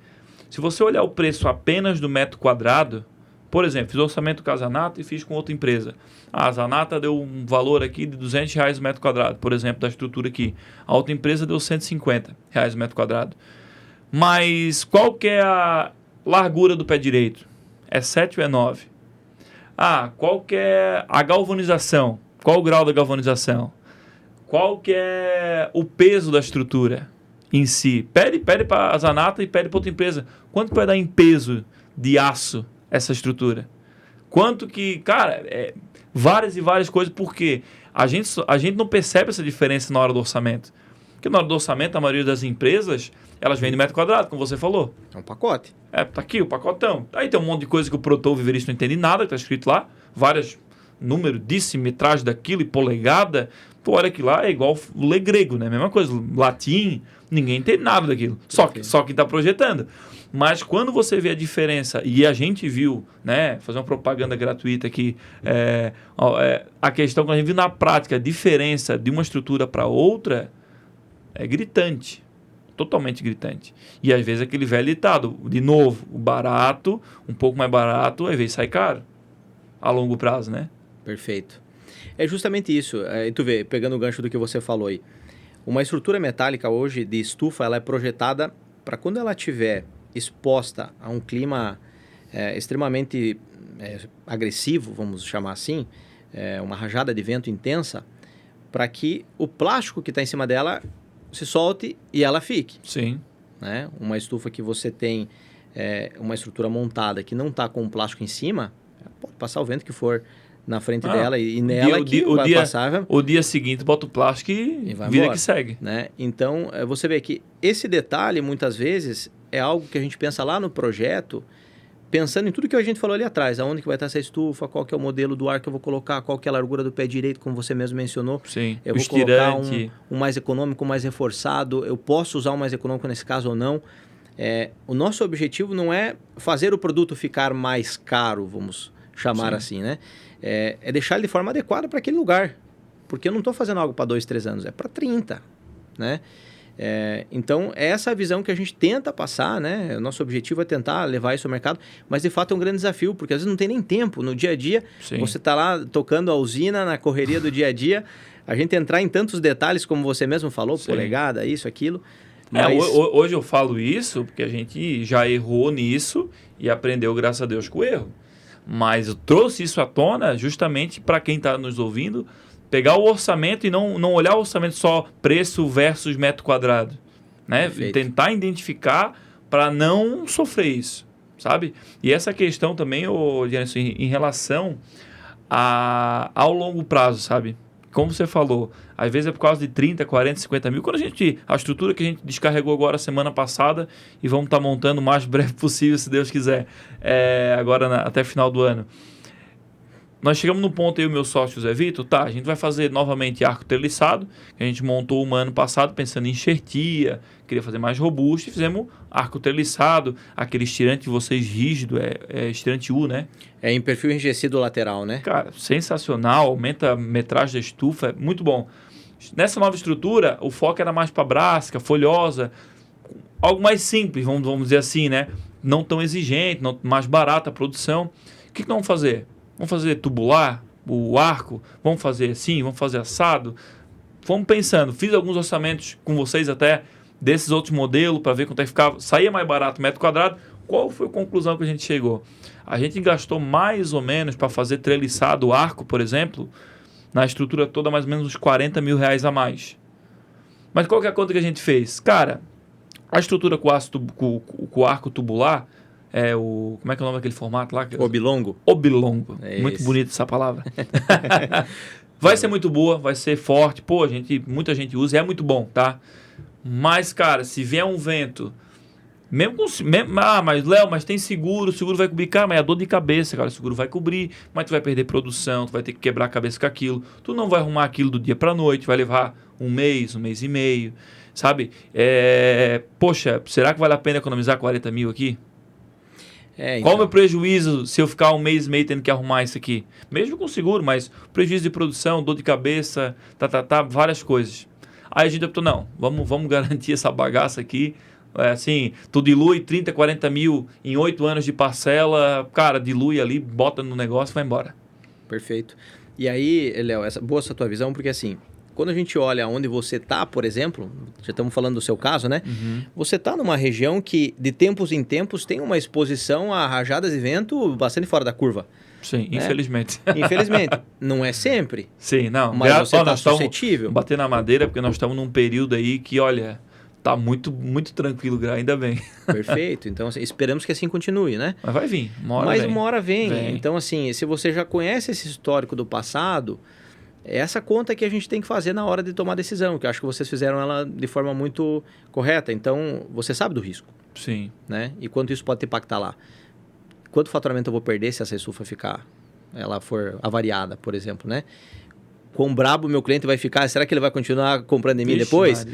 Se você olhar o preço apenas do metro quadrado, por exemplo, fiz orçamento com a Zanata e fiz com outra empresa. A Zanata deu um valor aqui de R$200 o metro quadrado, por exemplo, da estrutura aqui. A outra empresa deu R$150 o metro quadrado. Mas qual que é a largura do pé direito? É 7 ou é 9? Qual que é a galvanização? Qual o grau da galvanização? Qual que é o peso da estrutura em si? Pede para a Zanata e pede para outra empresa. Quanto vai dar em peso de aço essa estrutura? Quanto que, cara, várias e várias coisas, porque a gente não percebe essa diferença na hora do orçamento. Porque na hora do orçamento, a maioria das empresas, elas vendem metro quadrado, como você falou. É um pacote. Tá aqui o pacotão. Aí tem um monte de coisa que o produtor, o viverista, não entende nada, que tá escrito lá, vários números disso, metragem daquilo e polegada. Tu olha aqui lá, é igual o lê grego, né? Mesma coisa, latim, ninguém entende nada daquilo. Só quem tá projetando. Mas quando você vê a diferença, e a gente viu, né, fazer uma propaganda gratuita aqui, a questão que a gente viu na prática, a diferença de uma estrutura para outra é gritante, totalmente gritante. E às vezes aquele velho ditado, de novo, o barato, um pouco mais barato, às vezes sai caro, a longo prazo, né? Perfeito. É justamente isso. Tu vê, pegando o gancho do que você falou aí, uma estrutura metálica hoje de estufa, ela é projetada para quando ela tiver exposta a um clima extremamente agressivo, vamos chamar assim, uma rajada de vento intensa, para que o plástico que está em cima dela se solte e ela fique. Sim. Né? Uma estufa que você tem uma estrutura montada que não está com o plástico em cima, pode passar o vento que for na frente dela e nela vai passar. O dia seguinte bota o plástico e vai vida embora, que segue. Né? Então, você vê que esse detalhe, muitas vezes, é algo que a gente pensa lá no projeto, pensando em tudo que a gente falou ali atrás, aonde que vai estar essa estufa, qual que é o modelo do ar que eu vou colocar, qual que é a largura do pé direito, como você mesmo mencionou. Sim, eu vou colocar um mais econômico, um mais reforçado, eu posso usar um mais econômico nesse caso ou não. O nosso objetivo não é fazer o produto ficar mais caro, vamos chamar assim, né? É deixar ele de forma adequada para aquele lugar. Porque eu não estou fazendo algo para 2, 3 anos, é para 30, né? Então, é essa a visão que a gente tenta passar, né? O nosso objetivo é tentar levar isso ao mercado, mas de fato é um grande desafio, porque às vezes não tem nem tempo. No dia a dia, Sim. Você está lá tocando a usina, na correria do dia a dia, a gente entrar em tantos detalhes, como você mesmo falou, Sim. polegada, isso, aquilo, Hoje eu falo isso porque a gente já errou nisso e aprendeu, graças a Deus, com o erro. Mas eu trouxe isso à tona justamente para quem está nos ouvindo pegar o orçamento e não olhar o orçamento só preço versus metro quadrado. Né? Tentar identificar para não sofrer isso, sabe? E essa questão também, Jenison, em relação ao longo prazo, sabe? Como você falou, às vezes é por causa de 30, 40, 50 mil. Quando a estrutura que a gente descarregou agora semana passada e vamos estar montando o mais breve possível, se Deus quiser, agora até final do ano. Nós chegamos no ponto aí, o meu sócio Zé Vitor, a gente vai fazer novamente arco treliçado, que a gente montou um ano passado pensando em enxertia, queria fazer mais robusto, e fizemos arco treliçado, aquele estirante de vocês rígido, estirante U, né? É em perfil enrijecido lateral, né? Cara, sensacional, aumenta a metragem da estufa, é muito bom. Nessa nova estrutura, o foco era mais para brasca, folhosa, algo mais simples, vamos dizer assim, né? Não tão exigente, mais barata a produção. O que nós vamos fazer? Vamos fazer tubular, o arco, vamos fazer assim, vamos fazer assado. Fomos pensando, fiz alguns orçamentos com vocês até desses outros modelos para ver quanto é que ficava. Saía mais barato metro quadrado. Qual foi a conclusão que a gente chegou? A gente gastou mais ou menos para fazer treliçado o arco, por exemplo, na estrutura toda mais ou menos uns 40 mil reais a mais. Mas qual que é a conta que a gente fez? Cara, a estrutura com o arco tubular, como é que é o nome daquele formato lá? Oblongo. Oblongo. Muito bonita essa palavra. Vai ser muito boa, vai ser forte. Pô, muita gente usa e é muito bom, tá? Mas, cara, se vier um vento, mas Léo, mas tem seguro, o seguro vai cobrir, cara, mas é a dor de cabeça, cara, o seguro vai cobrir, mas tu vai perder produção, tu vai ter que quebrar a cabeça com aquilo, tu não vai arrumar aquilo do dia pra noite, vai levar um mês e meio, sabe? Poxa, será que vale a pena economizar 40 mil aqui? Então. Qual o meu prejuízo se eu ficar um mês e meio tendo que arrumar isso aqui? Mesmo com seguro, mas prejuízo de produção, dor de cabeça, várias coisas. Aí a gente optou, não, vamos garantir essa bagaça aqui. Assim, tu dilui 30, 40 mil em 8 anos de parcela, cara, dilui ali, bota no negócio e vai embora. Perfeito. E aí, Léo, boa essa tua visão, porque assim, quando a gente olha onde você está, por exemplo, já estamos falando do seu caso, né? Uhum. Você está numa região que, de tempos em tempos, tem uma exposição a rajadas de vento bastante fora da curva. Sim, né? Infelizmente. Infelizmente. Não é sempre. Sim, não. Mas você está suscetível. Bater na madeira, porque nós estamos num período aí que, olha, tá muito, muito tranquilo, ainda bem. Perfeito. Então, assim, esperamos que assim continue, né? Mas vai vir, uma hora vem. Então, assim, se você já conhece esse histórico do passado, é essa conta que a gente tem que fazer na hora de tomar a decisão, que eu acho que vocês fizeram ela de forma muito correta. Então, você sabe do risco. Sim. Né? E quanto isso pode impactar lá. Quanto faturamento eu vou perder se essa estufa ela for avariada, por exemplo, né? Quão brabo o meu cliente vai ficar? Será que ele vai continuar comprando em mim depois?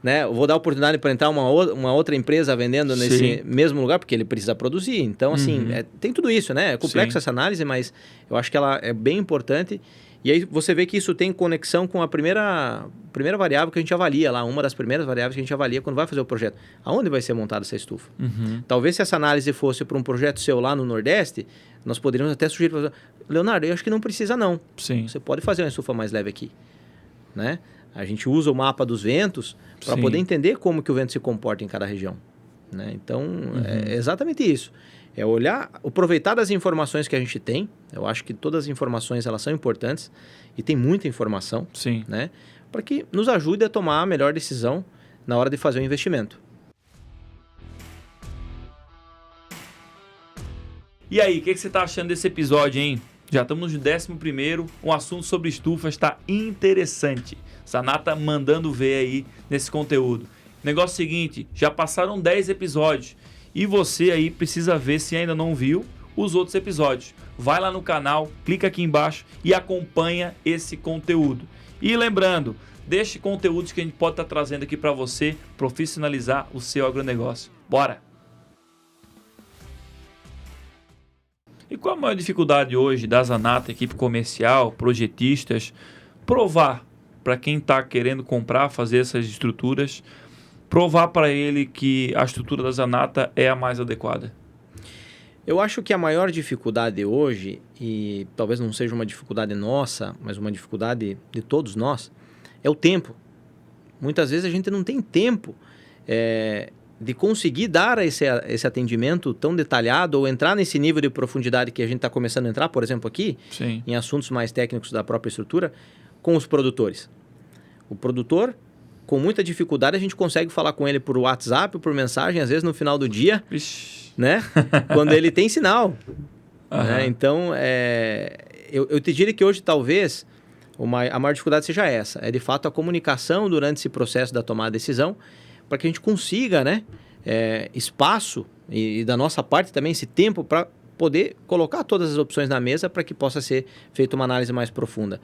Né? Eu vou dar oportunidade para entrar uma outra empresa vendendo nesse mesmo lugar, porque ele precisa produzir. Então, assim, tem tudo isso, né? É complexo essa análise, mas eu acho que ela é bem importante. E aí você vê que isso tem conexão com a primeira variável que a gente avalia lá, uma das primeiras variáveis que a gente avalia quando vai fazer o projeto. Aonde vai ser montada essa estufa? Talvez se essa análise fosse para um projeto seu lá no Nordeste, nós poderíamos até sugerir para você, Leonardo, eu acho que não precisa não. Sim. Você pode fazer uma estufa mais leve aqui. Né? A gente usa o mapa dos ventos para poder entender como que o vento se comporta em cada região. Né? Então, é exatamente isso. É olhar, aproveitar das informações que a gente tem. Eu acho que todas as informações elas são importantes e tem muita informação, né? Para que nos ajude a tomar a melhor decisão na hora de fazer o investimento. E aí, o que você está achando desse episódio, hein? Já estamos no 11º, um assunto sobre estufas está interessante. Zanata mandando ver aí nesse conteúdo. Negócio seguinte, já passaram 10 episódios. E você aí precisa ver, se ainda não viu, os outros episódios. Vai lá no canal, clica aqui embaixo e acompanha esse conteúdo. E lembrando, deixe conteúdos que a gente pode estar trazendo aqui para você profissionalizar o seu agronegócio. Bora! E qual a maior dificuldade hoje da Zanata, equipe comercial, projetistas, provar para quem está querendo comprar, fazer essas estruturas, provar para ele que a estrutura da Zanata é a mais adequada? Eu acho que a maior dificuldade hoje, e talvez não seja uma dificuldade nossa, mas uma dificuldade de todos nós, é o tempo. Muitas vezes a gente não tem tempo de conseguir dar esse atendimento tão detalhado ou entrar nesse nível de profundidade que a gente está começando a entrar, por exemplo, aqui, Sim. em assuntos mais técnicos da própria estrutura, com os produtores. O produtor, com muita dificuldade, a gente consegue falar com ele por WhatsApp, por mensagem, às vezes no final do dia, né? Quando ele tem sinal. Né? Então, eu te diria que hoje, talvez, a maior dificuldade seja essa. É, de fato, a comunicação durante esse processo da tomada de decisão, para que a gente consiga, né, espaço e da nossa parte também esse tempo para poder colocar todas as opções na mesa para que possa ser feita uma análise mais profunda.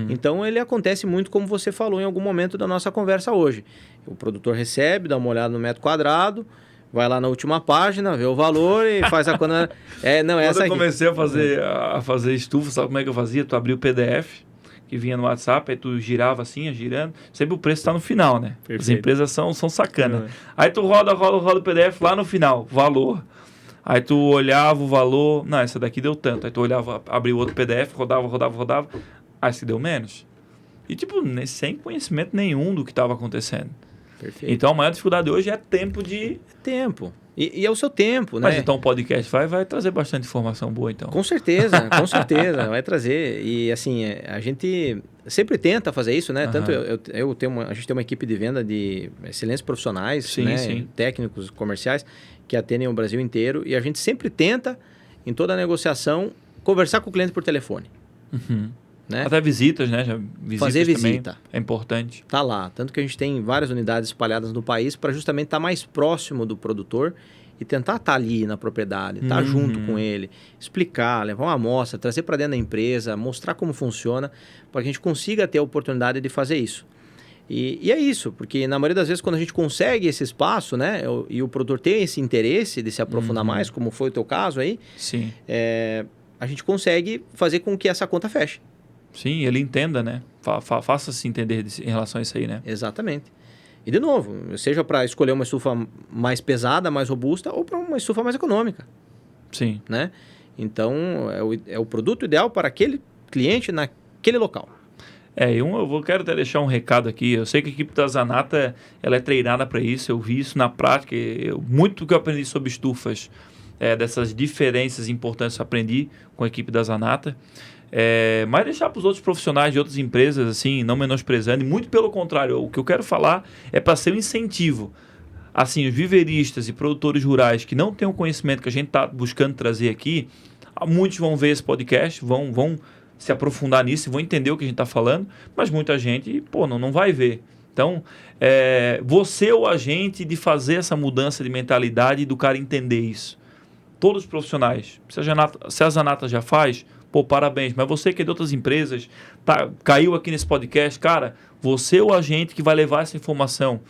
Então, ele acontece muito como você falou em algum momento da nossa conversa hoje. O produtor recebe, dá uma olhada no metro quadrado, vai lá na última página, vê o valor e faz a conta. Quando eu comecei a fazer estufa, sabe como é que eu fazia? Tu abria o PDF que vinha no WhatsApp, aí tu girava assim, ia girando. Sempre o preço está no final, né? Perfeito. As empresas são sacanas. Aí tu roda o PDF lá no final, valor. Aí tu olhava o valor, não, essa daqui deu tanto. Aí tu olhava, abria o outro PDF, rodava. Aí se deu menos. E tipo, sem conhecimento nenhum do que estava acontecendo. Perfeito. Então a maior dificuldade hoje é tempo de... Tempo. E é o seu tempo, né? Mas então o podcast vai trazer bastante informação boa, então. Com certeza, vai trazer. E assim, a gente sempre tenta fazer isso, né? Tanto a gente tem uma equipe de venda de excelentes profissionais, sim, né? Sim. Técnicos, comerciais, que atendem o Brasil inteiro. E a gente sempre tenta, em toda a negociação, conversar com o cliente por telefone. Né? Até visitas, né? Fazer visita. É importante. Tá lá. Tanto que a gente tem várias unidades espalhadas no país para justamente estar mais próximo do produtor e tentar estar ali na propriedade, estar junto com ele, explicar, levar uma amostra, trazer para dentro da empresa, mostrar como funciona, para que a gente consiga ter a oportunidade de fazer isso. E é isso, porque na maioria das vezes quando a gente consegue esse espaço, né, e o produtor tem esse interesse de se aprofundar mais, como foi o teu caso aí, sim. A gente consegue fazer com que essa conta feche. Sim, ele entenda, né? Faça-se entender em relação a isso aí, né? Exatamente. E, de novo, seja para escolher uma estufa mais pesada, mais robusta, ou para uma estufa mais econômica. Sim. Né? Então, é o produto ideal para aquele cliente naquele local. Eu quero até deixar um recado aqui. Eu sei que a equipe da Zanata ela é treinada para isso. Eu vi isso na prática. Muito do que eu aprendi sobre estufas, dessas diferenças importantes, eu aprendi com a equipe da Zanata. Mas deixar para os outros profissionais de outras empresas, assim, não menosprezando, e muito pelo contrário, o que eu quero falar é para ser um incentivo. Assim, os viveristas e produtores rurais que não têm o conhecimento que a gente está buscando trazer aqui, muitos vão ver esse podcast, vão se aprofundar nisso e vão entender o que a gente está falando, mas muita gente, não vai ver. Então, você é o agente de fazer essa mudança de mentalidade e do cara entender isso. Todos os profissionais. Se a Zanata já faz, parabéns. Mas você que é de outras empresas, caiu aqui nesse podcast, cara, você é o agente que vai levar essa informação.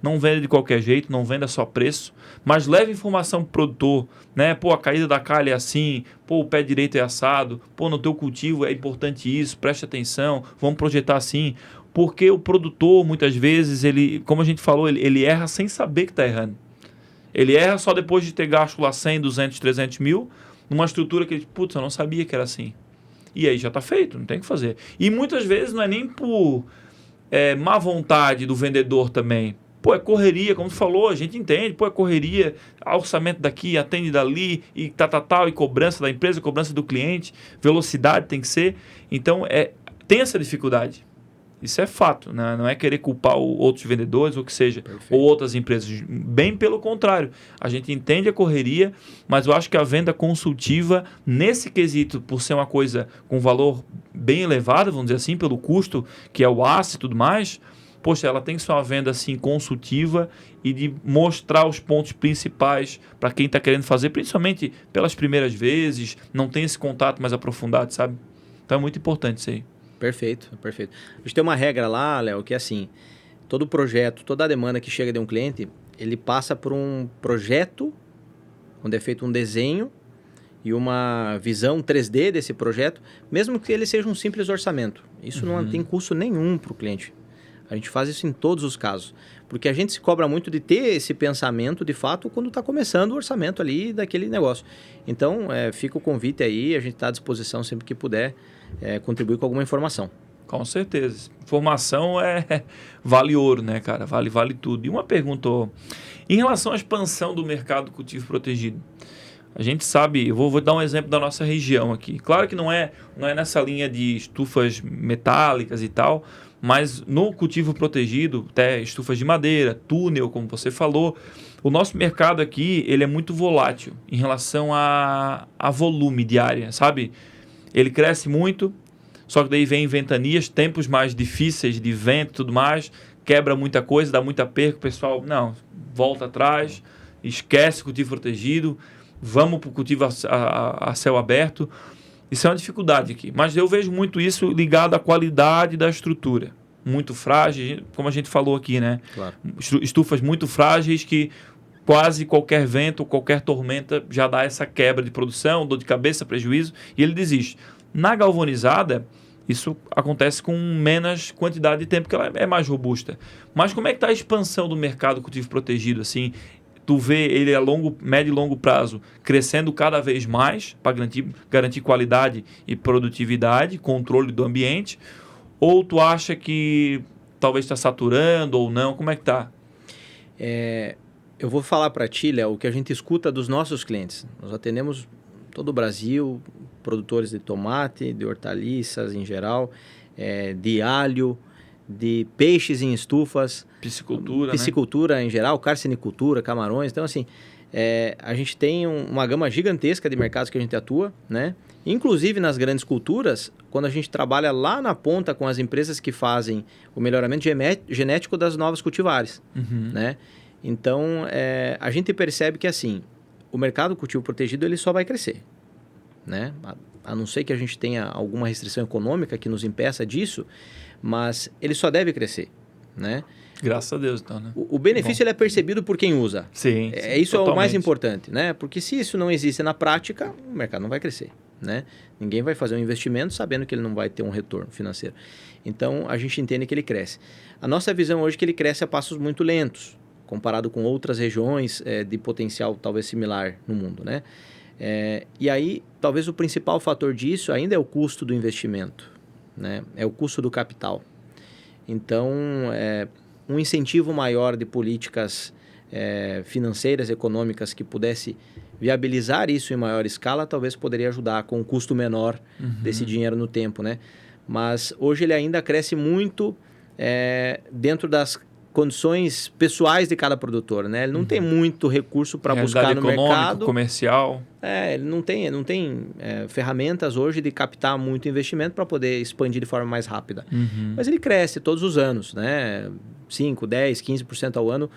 Não venda de qualquer jeito, não venda só preço, mas leve informação pro produtor, né? A caída da calha é assim, o pé direito é assado, no teu cultivo é importante isso, preste atenção, vamos projetar assim. Porque o produtor, muitas vezes, ele, como a gente falou, ele erra sem saber que está errando. Ele erra só depois de ter gasto lá 100, 200, 300 mil, numa estrutura que ele, eu não sabia que era assim. E aí já está feito, não tem o que fazer. E muitas vezes não é nem por má vontade do vendedor também. É correria, como tu falou, a gente entende. É correria, orçamento daqui, atende dali, e tal, e cobrança da empresa, cobrança do cliente, velocidade tem que ser. Então, tem essa dificuldade. Isso é fato, né? Não é querer culpar outros vendedores, ou que seja, perfeito, ou outras empresas. Bem pelo contrário. A gente entende a correria, mas eu acho que a venda consultiva, nesse quesito, por ser uma coisa com valor bem elevado, vamos dizer assim, pelo custo, que é o aço e tudo mais, ela tem que ser uma venda assim, consultiva e de mostrar os pontos principais para quem está querendo fazer, principalmente pelas primeiras vezes, não tem esse contato mais aprofundado, sabe? Então é muito importante isso aí. Perfeito. A gente tem uma regra lá, Léo, que é assim, todo projeto, toda a demanda que chega de um cliente, ele passa por um projeto, onde é feito um desenho e uma visão 3D desse projeto, mesmo que ele seja um simples orçamento. Isso não tem custo nenhum para o cliente. A gente faz isso em todos os casos, porque a gente se cobra muito de ter esse pensamento, de fato, quando está começando o orçamento ali daquele negócio. Então, fica o convite aí, a gente está à disposição sempre que puder contribuir com alguma informação. Com certeza. Informação vale ouro, né, cara? Vale tudo. E uma pergunta, em relação à expansão do mercado cultivo protegido, a gente sabe, eu vou dar um exemplo da nossa região aqui. Claro que não é nessa linha de estufas metálicas e tal, mas no cultivo protegido, até estufas de madeira, túnel, como você falou, o nosso mercado aqui ele é muito volátil em relação a volume de área, sabe? Ele cresce muito, só que daí vem ventanias, tempos mais difíceis de vento e tudo mais, quebra muita coisa, dá muita perca, o pessoal, não, volta atrás, esquece o cultivo protegido, vamos para o cultivo a céu aberto. Isso é uma dificuldade aqui. Mas eu vejo muito isso ligado à qualidade da estrutura. Muito frágil, como a gente falou aqui, né? Claro. Estufas muito frágeis que quase qualquer vento, qualquer tormenta já dá essa quebra de produção, dor de cabeça, prejuízo, e ele desiste. Na galvanizada, isso acontece com menos quantidade de tempo, porque ela é mais robusta. Mas como é que está a expansão do mercado cultivo protegido, assim? Tu vê ele a médio e longo prazo crescendo cada vez mais para garantir qualidade e produtividade, controle do ambiente? Ou tu acha que talvez está saturando ou não? Como é que está? Eu vou falar para ti, Léo, o que a gente escuta dos nossos clientes. Nós atendemos todo o Brasil, produtores de tomate, de hortaliças em geral, de alho, de peixes em estufas, piscicultura, né? Em geral, carcinicultura, camarões. Então, assim, a gente tem uma gama gigantesca de mercados que a gente atua, né? Inclusive nas grandes culturas, quando a gente trabalha lá na ponta com as empresas que fazem o melhoramento genético das novas cultivares, né? Então, a gente percebe que, assim, o mercado cultivo protegido ele só vai crescer, né? A não ser que a gente tenha alguma restrição econômica que nos impeça disso, mas ele só deve crescer, né? Graças a Deus, então, né? O benefício ele é percebido por quem usa. Sim, isso totalmente. É o mais importante, né? Porque se isso não existe na prática, o mercado não vai crescer, né? Ninguém vai fazer um investimento sabendo que ele não vai ter um retorno financeiro. Então, a gente entende que ele cresce. A nossa visão hoje é que ele cresce a passos muito lentos, comparado com outras regiões de potencial talvez similar no mundo, né? E aí, talvez o principal fator disso ainda é o custo do investimento, né? É o custo do capital. Então, um incentivo maior de políticas financeiras, econômicas, que pudesse viabilizar isso em maior escala, talvez poderia ajudar com um custo menor desse dinheiro no tempo, né? Mas hoje ele ainda cresce muito dentro das condições pessoais de cada produtor, né? Ele não tem muito recurso para buscar no mercado. Comercial. Ele não tem ferramentas hoje de captar muito investimento para poder expandir de forma mais rápida. Mas ele cresce todos os anos, né? 5, 10, 15% ao ano.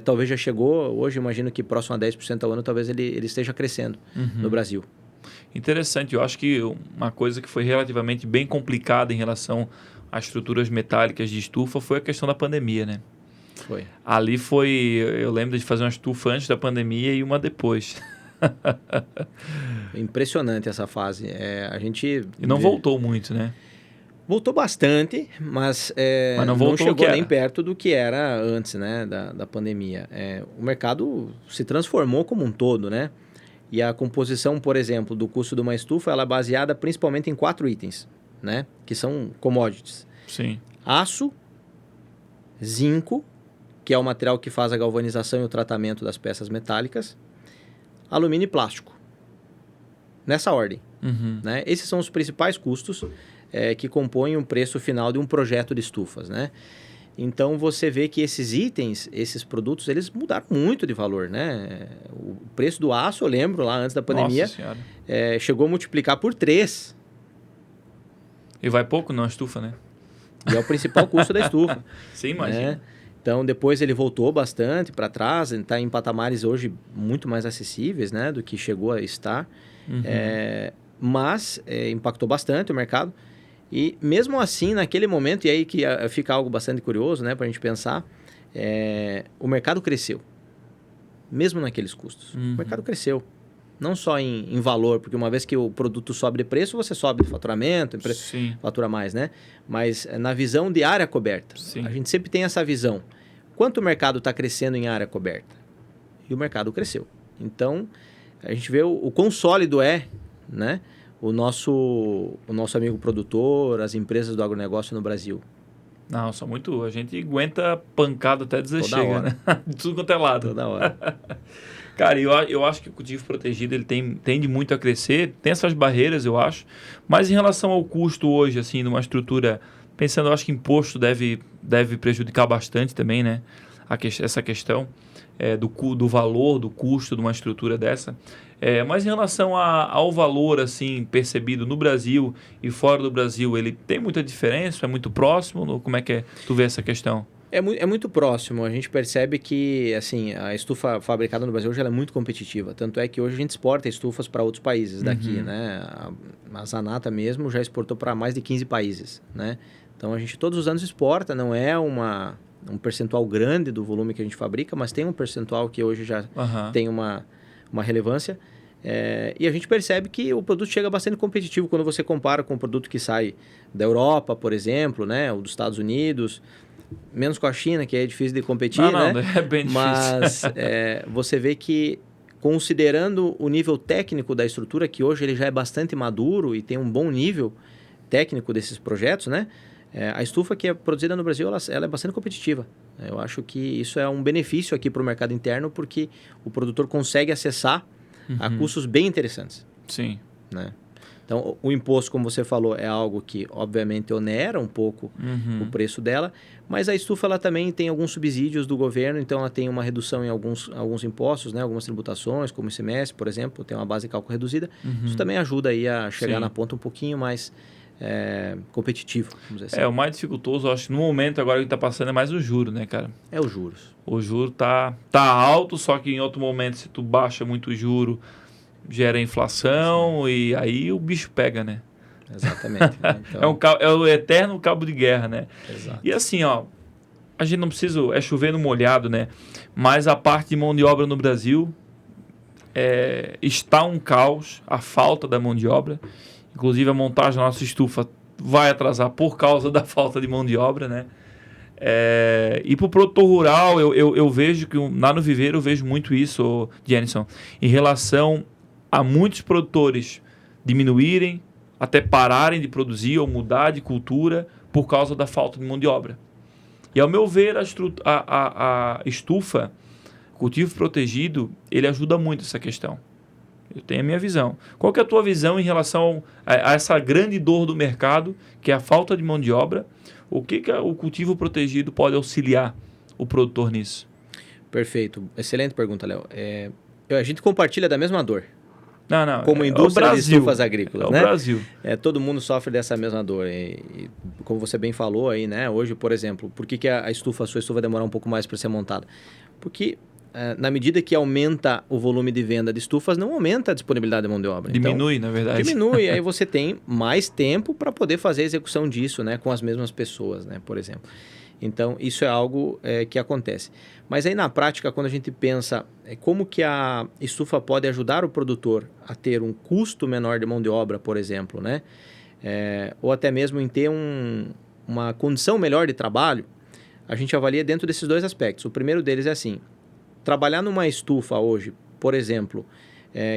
Talvez já chegou, hoje imagino que próximo a 10% ao ano, talvez ele esteja crescendo no Brasil. Interessante, eu acho que uma coisa que foi relativamente bem complicada em relação às estruturas metálicas de estufa foi a questão da pandemia, né? Foi. Ali eu lembro de fazer uma estufa antes da pandemia e uma depois. Impressionante essa fase. E não voltou muito, né? Voltou bastante, mas não chegou nem perto do que era antes, né, da pandemia. O mercado se transformou como um todo, né? E a composição, por exemplo, do custo de uma estufa, ela é baseada principalmente em 4 itens, né? Que são commodities. Sim. Aço, zinco, que é o material que faz a galvanização e o tratamento das peças metálicas, alumínio e plástico. Nessa ordem. Né? Esses são os principais custos que compõem o preço final de um projeto de estufas, né? Então, você vê que esses itens, esses produtos, eles mudaram muito de valor, né? O preço do aço, eu lembro, lá antes da pandemia, chegou a multiplicar por 3. E vai pouco na estufa, né? E é o principal custo da estufa. Sim, imagina. Né? Então, depois ele voltou bastante para trás, ele está em patamares hoje muito mais acessíveis, né? Do que chegou a estar. Mas impactou bastante o mercado. E mesmo assim, naquele momento, e aí que fica algo bastante curioso, né, para a gente pensar, o mercado cresceu, mesmo naqueles custos. O mercado cresceu, não só em valor, porque uma vez que o produto sobe de preço, você sobe de faturamento, fatura mais, né? Mas na visão de área coberta, a gente sempre tem essa visão. Quanto o mercado está crescendo em área coberta? E o mercado cresceu. Então, a gente vê o quão sólido né? o nosso amigo produtor, as empresas do agronegócio no Brasil? Não, só muito. A gente aguenta pancada até dizer Toda chega, hora. né? De tudo quanto é lado. Toda hora. Cara, eu acho que o cultivo protegido ele tende muito a crescer, tem essas barreiras, eu acho, mas em relação ao custo hoje, assim, numa estrutura, pensando, eu acho que imposto deve prejudicar bastante também, né? Essa questão do valor, do custo de uma estrutura dessa. Mas em relação ao valor, assim, percebido no Brasil e fora do Brasil, ele tem muita diferença? É muito próximo? Como é que tu vê essa questão? É muito próximo. A gente percebe que assim, a estufa fabricada no Brasil hoje ela é muito competitiva. Tanto é que hoje a gente exporta estufas para outros países daqui, né? A Zanata mesmo já exportou para mais de 15 países, né? Então a gente todos os anos exporta, não é um percentual grande do volume que a gente fabrica, mas tem um percentual que hoje já tem uma relevância. E a gente percebe que o produto chega bastante competitivo quando você compara com o produto que sai da Europa, por exemplo, né? Ou dos Estados Unidos. Menos com a China, que é difícil de competir, não, né? É bem difícil. Mas você vê que, considerando o nível técnico da estrutura, que hoje ele já é bastante maduro e tem um bom nível técnico desses projetos, né? A estufa que é produzida no Brasil, ela é bastante competitiva. Eu acho que isso é um benefício aqui para o mercado interno, porque o produtor consegue acessar a custos bem interessantes. Sim. Né? Então, o imposto, como você falou, é algo que, obviamente, onera um pouco o preço dela, mas a estufa ela também tem alguns subsídios do governo, então ela tem uma redução em alguns impostos, né? Algumas tributações, como o ICMS, por exemplo, tem uma base de cálculo reduzida. Isso também ajuda aí a chegar na ponta um pouquinho mais competitivo, vamos dizer assim. O mais dificultoso, eu acho, no momento agora que está passando é mais o juro, né, cara? É os juros. O juro tá alto, só que em outro momento, se tu baixa muito o juro, gera inflação e aí o bicho pega, né? Exatamente. Então... é o eterno cabo de guerra, né? Exato. E assim, ó, a gente não precisa... É chover no molhado, né? Mas a parte de mão de obra no Brasil está um caos, a falta da mão de obra. Inclusive, a montagem da nossa estufa vai atrasar por causa da falta de mão de obra, né? E para o produtor rural, eu vejo que lá no viveiro eu vejo muito isso, Jenison, em relação a muitos produtores diminuírem, até pararem de produzir ou mudar de cultura por causa da falta de mão de obra. E ao meu ver, a estufa, cultivo protegido, ele ajuda muito essa questão. Eu tenho a minha visão. Qual que é a tua visão em relação a essa grande dor do mercado, que é a falta de mão de obra? O que o cultivo protegido pode auxiliar o produtor nisso? Perfeito. Excelente pergunta, Léo. A gente compartilha da mesma dor. Não. Como indústria de estufas agrícolas, né? É o Brasil. Todo mundo sofre dessa mesma dor. E como você bem falou aí, né? Hoje, por exemplo, por que a sua estufa demorar um pouco mais para ser montada? Porque na medida que aumenta o volume de venda de estufas, não aumenta a disponibilidade de mão de obra. Diminui, na verdade. Diminui, aí você tem mais tempo para poder fazer a execução disso, né? Com as mesmas pessoas, né? Por exemplo. Então, isso é algo que acontece. Mas aí, na prática, quando a gente pensa como que a estufa pode ajudar o produtor a ter um custo menor de mão de obra, por exemplo, né? Ou até mesmo em ter uma condição melhor de trabalho, a gente avalia dentro desses dois aspectos. O primeiro deles é assim, trabalhar numa estufa hoje, por exemplo,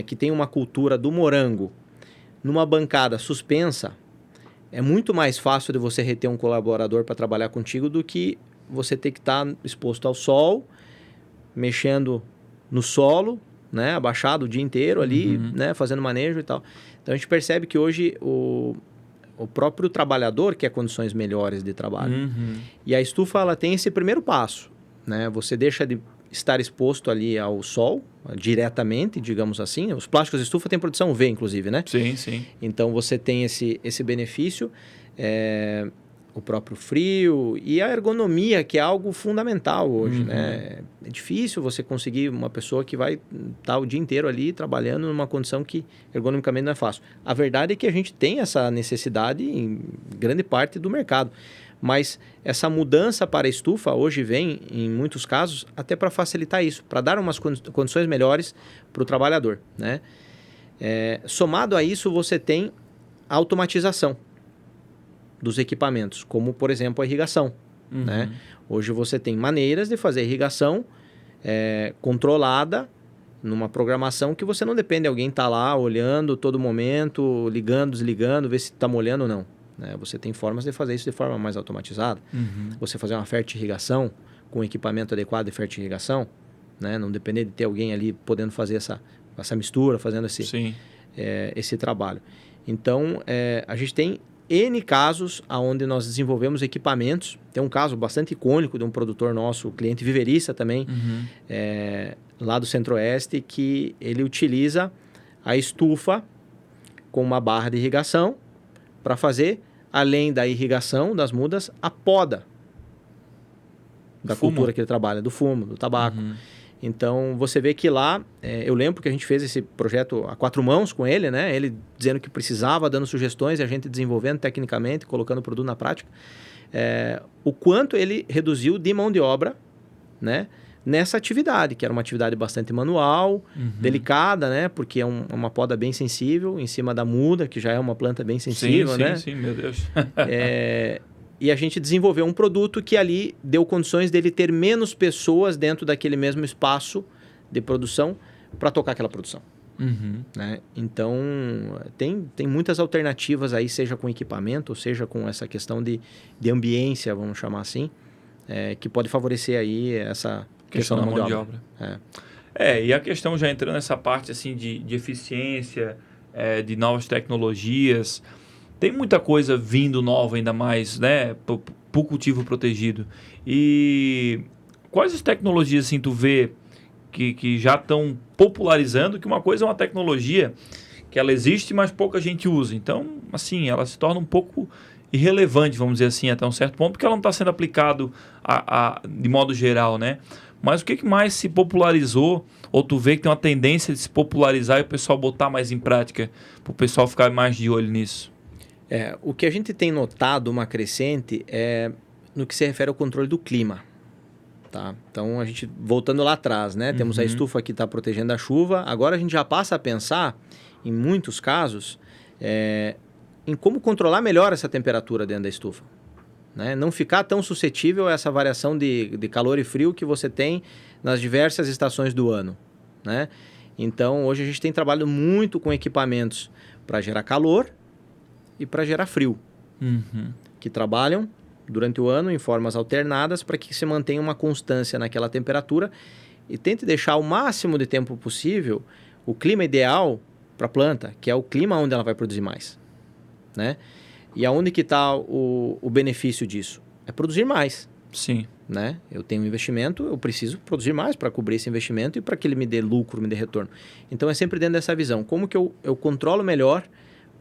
que tem uma cultura do morango, numa bancada suspensa, é muito mais fácil de você reter um colaborador para trabalhar contigo do que você ter que estar exposto ao sol, mexendo no solo, né, abaixado o dia inteiro ali, né, fazendo manejo e tal. Então a gente percebe que hoje o próprio trabalhador quer condições melhores de trabalho. E a estufa ela tem esse primeiro passo, né? Você deixa de estar exposto ali ao sol, diretamente, digamos assim. Os plásticos de estufa têm proteção UV, inclusive, né? Sim, sim. Então, você tem esse benefício, o próprio frio e a ergonomia, que é algo fundamental hoje, né? É difícil você conseguir uma pessoa que vai estar o dia inteiro ali trabalhando numa condição que ergonomicamente não é fácil. A verdade é que a gente tem essa necessidade em grande parte do mercado. Mas essa mudança para a estufa hoje vem, em muitos casos, até para facilitar isso, para dar umas condições melhores para o trabalhador, né? Somado a isso, você tem a automatização dos equipamentos, como, por exemplo, a irrigação, né? Hoje você tem maneiras de fazer irrigação controlada numa programação que você não depende de alguém estar lá olhando todo momento, ligando, desligando, ver se está molhando ou não. Né? Você tem formas de fazer isso de forma mais automatizada. Você fazer uma fertirrigação com equipamento adequado de fertirrigação, né? Não depender de ter alguém ali podendo fazer essa mistura, fazendo esse trabalho. Então, a gente tem N casos onde nós desenvolvemos equipamentos. Tem um caso bastante icônico de um produtor nosso, cliente viverista também, lá do Centro-Oeste, que ele utiliza a estufa com uma barra de irrigação para fazer, além da irrigação das mudas, a poda da cultura que ele trabalha, do fumo, do tabaco. Então, você vê que lá, eu lembro que a gente fez esse projeto a 4 mãos com ele, né? Ele dizendo que precisava, dando sugestões e a gente desenvolvendo tecnicamente, colocando o produto na prática. O quanto ele reduziu de mão de obra, né? Nessa atividade, que era uma atividade bastante manual, delicada, né? Porque é uma poda bem sensível, em cima da muda, que já é uma planta bem sensível, né? Sim, meu Deus. E a gente desenvolveu um produto que ali deu condições dele ter menos pessoas dentro daquele mesmo espaço de produção para tocar aquela produção. Né? Então, tem muitas alternativas aí, seja com equipamento, ou seja com essa questão de ambiência, vamos chamar assim, que pode favorecer aí essa questão da mão de obra. E a questão já entrando nessa parte assim, de eficiência, de novas tecnologias... Tem muita coisa vindo nova ainda mais, né, para o cultivo protegido. E quais as tecnologias assim, tu vê que já estão popularizando, que uma coisa é uma tecnologia que ela existe, mas pouca gente usa. Então, assim, ela se torna um pouco irrelevante, vamos dizer assim, até um certo ponto, porque ela não está sendo aplicado de modo geral, né? Mas o que mais se popularizou, ou tu vê que tem uma tendência de se popularizar e o pessoal botar mais em prática, para o pessoal ficar mais de olho nisso? O que a gente tem notado uma crescente é no que se refere ao controle do clima. Tá? Então, a gente, voltando lá atrás, né? Temos a estufa que está protegendo a chuva. Agora a gente já passa a pensar, em muitos casos, em como controlar melhor essa temperatura dentro da estufa. Né? Não ficar tão suscetível a essa variação de calor e frio que você tem nas diversas estações do ano. Né? Então, hoje a gente tem trabalhado muito com equipamentos para gerar calor e para gerar frio, que trabalham durante o ano em formas alternadas para que se mantenha uma constância naquela temperatura e tente deixar o máximo de tempo possível o clima ideal para a planta, que é o clima onde ela vai produzir mais. Né? E aonde que está o benefício disso? É produzir mais. Sim. Né? Eu tenho um investimento, eu preciso produzir mais para cobrir esse investimento e para que ele me dê lucro, me dê retorno. Então é sempre dentro dessa visão. Como que eu controlo melhor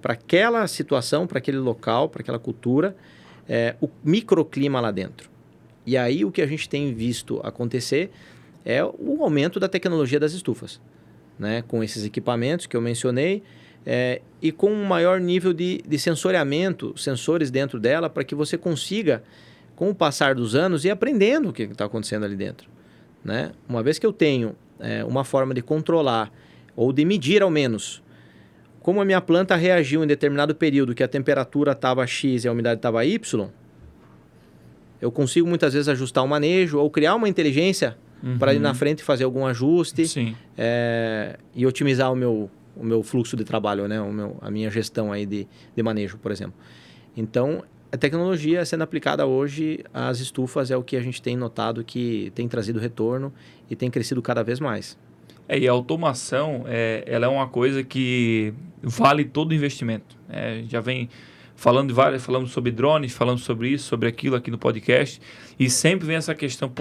para aquela situação, para aquele local, para aquela cultura, o microclima lá dentro. E aí o que a gente tem visto acontecer é o aumento da tecnologia das estufas, né? Com esses equipamentos que eu mencionei e com um maior nível de sensoriamento, sensores dentro dela, para que você consiga, com o passar dos anos, ir aprendendo o que está acontecendo ali dentro. Né? Uma vez que eu tenho uma forma de controlar ou de medir ao menos como a minha planta reagiu em determinado período que a temperatura estava X e a umidade estava Y, eu consigo muitas vezes ajustar o manejo ou criar uma inteligência para ir na frente fazer algum ajuste e otimizar o meu fluxo de trabalho, né? A minha gestão aí de manejo, por exemplo. Então, a tecnologia sendo aplicada hoje às estufas é o que a gente tem notado que tem trazido retorno e tem crescido cada vez mais. E a automação, ela é uma coisa que vale todo o investimento. Já vem falando sobre drones, falando sobre isso, sobre aquilo aqui no podcast, e sempre vem essa questão,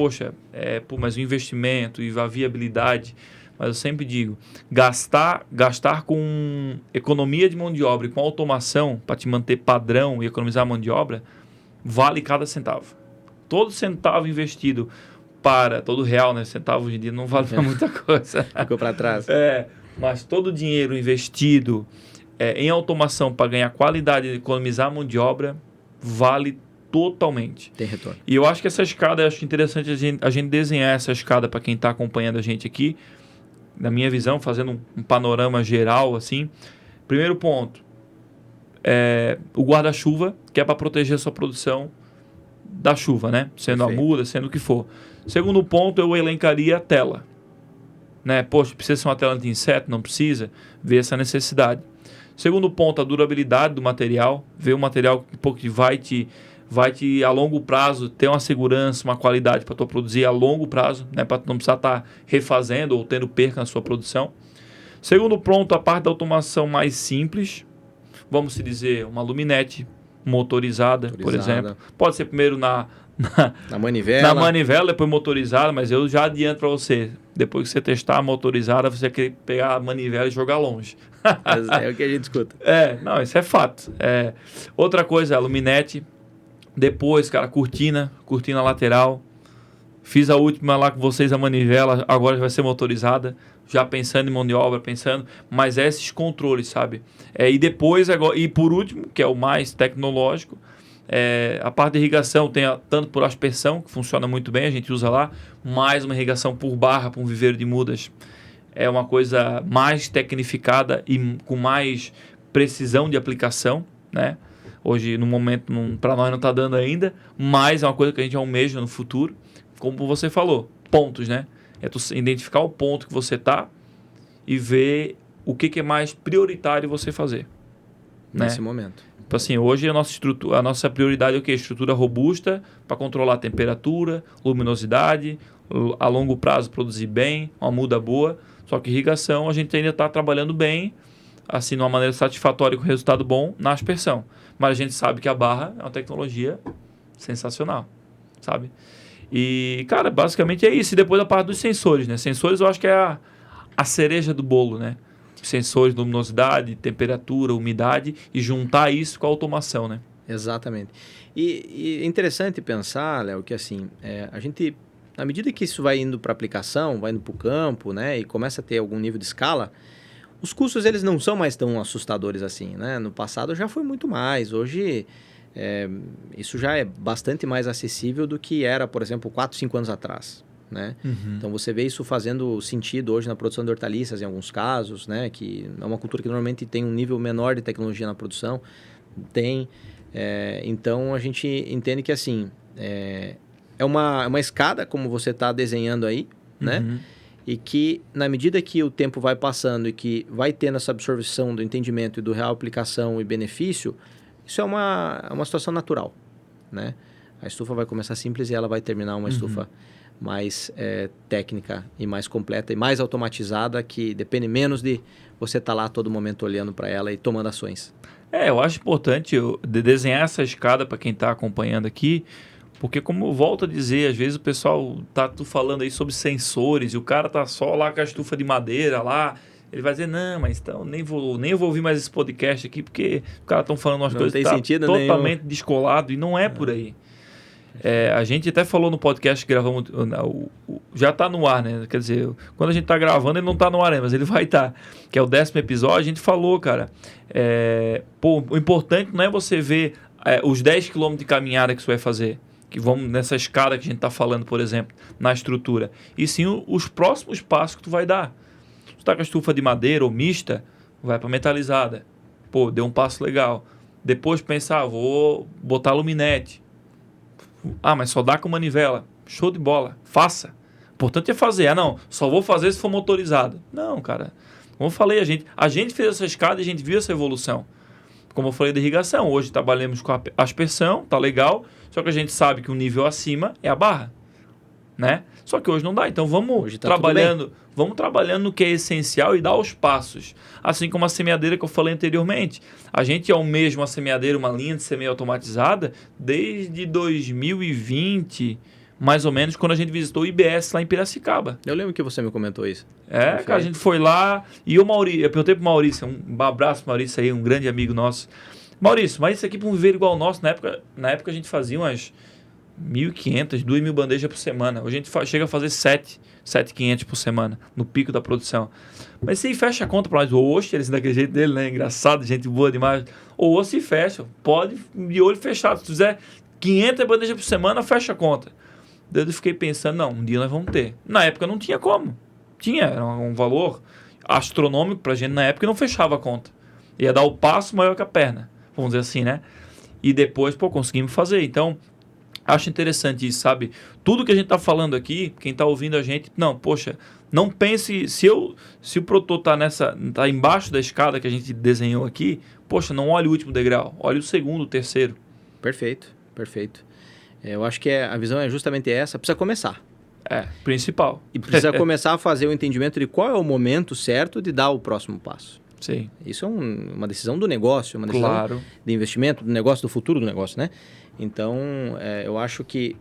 mas o investimento e a viabilidade, mas eu sempre digo, gastar com economia de mão de obra e com automação para te manter padrão e economizar a mão de obra, vale cada centavo. Todo centavo investido todo real, né? Centavo hoje em dia não vale para muita coisa. Ficou para trás. Mas todo o dinheiro investido em automação para ganhar qualidade e economizar a mão de obra vale totalmente. Tem retorno. E eu acho que essa escada, eu acho interessante a gente desenhar essa escada para quem está acompanhando a gente aqui, na minha visão, fazendo um panorama geral, assim. Primeiro ponto, o guarda-chuva, que é para proteger a sua produção da chuva, né? Sendo Perfeito. A muda, sendo o que for. Segundo ponto, eu elencaria a tela. né? Poxa, precisa ser uma tela anti-inseto? Não precisa. Ver essa necessidade. Segundo ponto, a durabilidade do material. Ver o material que vai te a longo prazo ter uma segurança, uma qualidade para tu produzir a longo prazo, né? Para tu não precisar estar refazendo ou tendo perca na sua produção. Segundo ponto, a parte da automação mais simples. Vamos se dizer, uma luminete motorizada, por exemplo. Pode ser primeiro na manivela, depois motorizada, mas eu já adianto para você. Depois que você testar a motorizada, você quer pegar a manivela e jogar longe. É o que a gente escuta. Não, isso é fato. Outra coisa, a luminete. Depois, cara, cortina lateral. Fiz a última lá com vocês, a manivela, agora vai ser motorizada. Já pensando em mão de obra, mas esses controles, sabe? E depois, agora, e por último, que é o mais tecnológico, a parte de irrigação tem tanto por aspersão, que funciona muito bem, a gente usa lá, mais uma irrigação por barra, para um viveiro de mudas. É uma coisa mais tecnificada e com mais precisão de aplicação, né? Hoje, no momento, para nós não está dando ainda, mas é uma coisa que a gente almeja no futuro. Como você falou, pontos, né? É tu identificar o ponto que você está e ver o que é mais prioritário você fazer. Nesse momento. Então, assim, hoje a nossa prioridade é o quê? Estrutura robusta para controlar a temperatura, luminosidade, a longo prazo produzir bem, uma muda boa. Só que irrigação a gente ainda está trabalhando bem, assim, de uma maneira satisfatória com resultado bom na aspersão. Mas a gente sabe que a barra é uma tecnologia sensacional, sabe? E, cara, basicamente é isso. E depois a parte dos sensores, né? Sensores eu acho que é a cereja do bolo, né? Sensores de luminosidade, temperatura, umidade e juntar isso com a automação, né? Exatamente. E é interessante pensar, Léo, que assim, a gente, na medida que isso vai indo para aplicação, vai indo para o campo, né? E começa a ter algum nível de escala, os custos eles não são mais tão assustadores assim, né? No passado já foi muito mais. Hoje, isso já é bastante mais acessível do que era, por exemplo, 4, 5 anos atrás, né? Uhum. Então, você vê isso fazendo sentido hoje na produção de hortaliças, em alguns casos, né? Que é uma cultura que normalmente tem um nível menor de tecnologia na produção. Então, a gente entende que, assim, é uma escada, como você está desenhando aí, né? Uhum. E que, na medida que o tempo vai passando e que vai tendo essa absorção do entendimento e do real aplicação e benefício, isso é uma situação natural, né? A estufa vai começar simples e ela vai terminar uma estufa mais técnica e mais completa e mais automatizada, que depende menos de você estar lá a todo momento olhando para ela e tomando ações. Eu acho importante desenhar essa escada para quem está acompanhando aqui, porque, como eu volto a dizer, às vezes o pessoal tá falando aí sobre sensores e o cara tá só lá com a estufa de madeira lá, ele vai dizer, não, mas então nem vou ouvir mais esse podcast aqui, porque os caras estão falando umas coisas que tá totalmente descolado e não é por aí. A gente até falou no podcast que gravamos, já está no ar, né? Quer dizer, quando a gente está gravando, ele não está no ar, mas ele vai estar. Que é o 10º episódio, a gente falou, cara. O importante não é você ver os 10 km de caminhada que você vai fazer, que vão nessa escada que a gente está falando, por exemplo, na estrutura. E sim os próximos passos que tu vai dar. Se tu está com a estufa de madeira ou mista, vai para metalizada. Deu um passo legal. Depois pensar, vou botar luminete. Mas só dá com manivela. Show de bola. Faça. O importante é fazer. Não, só vou fazer se for motorizado. Não, cara. Como eu falei, a gente fez essa escada e a gente viu essa evolução. Como eu falei da irrigação. Hoje trabalhamos com a aspersão, tá legal. Só que a gente sabe que o nível acima é a barra, né? Só que hoje não dá. Então vamos trabalhando no que é essencial e dar os passos. Assim como a semeadeira que eu falei anteriormente. A gente almeja uma semeadeira, uma linha de semeio automatizada desde 2020, mais ou menos, quando a gente visitou o IBS lá em Piracicaba. Eu lembro que você me comentou isso. Cara, a gente foi lá e eu perguntei pro Maurício, um abraço pro Maurício aí, um grande amigo nosso. Maurício, mas isso aqui para um viveiro igual ao nosso, na época a gente fazia umas 1.500, 2.000 bandejas por semana. Hoje a gente chega a fazer 7.500 por semana, no pico da produção. Mas se fecha a conta para nós, ou eles daquele jeito dele, né? Engraçado, gente boa demais. Ou se fecha, pode de olho fechado. Se tu fizer 500 bandejas por semana, fecha a conta. Daí eu fiquei pensando, não, um dia nós vamos ter. Na época não tinha como. Era um valor astronômico pra gente na época e não fechava a conta. Ia dar o passo maior que a perna, vamos dizer assim, né? E depois, conseguimos fazer. Então, Acho interessante isso, sabe? Tudo que a gente está falando aqui, quem está ouvindo a gente, não, poxa, não pense, se o produtor tá embaixo da escada que a gente desenhou aqui, poxa, não olhe o último degrau, olhe o segundo, o terceiro. Perfeito, perfeito. Eu acho que a visão é justamente essa, precisa começar. Principal. E precisa começar a fazer o entendimento de qual é o momento certo de dar o próximo passo. Sim. Isso é uma decisão do negócio, uma decisão de investimento, do negócio, do futuro do negócio, né? Então, eu acho que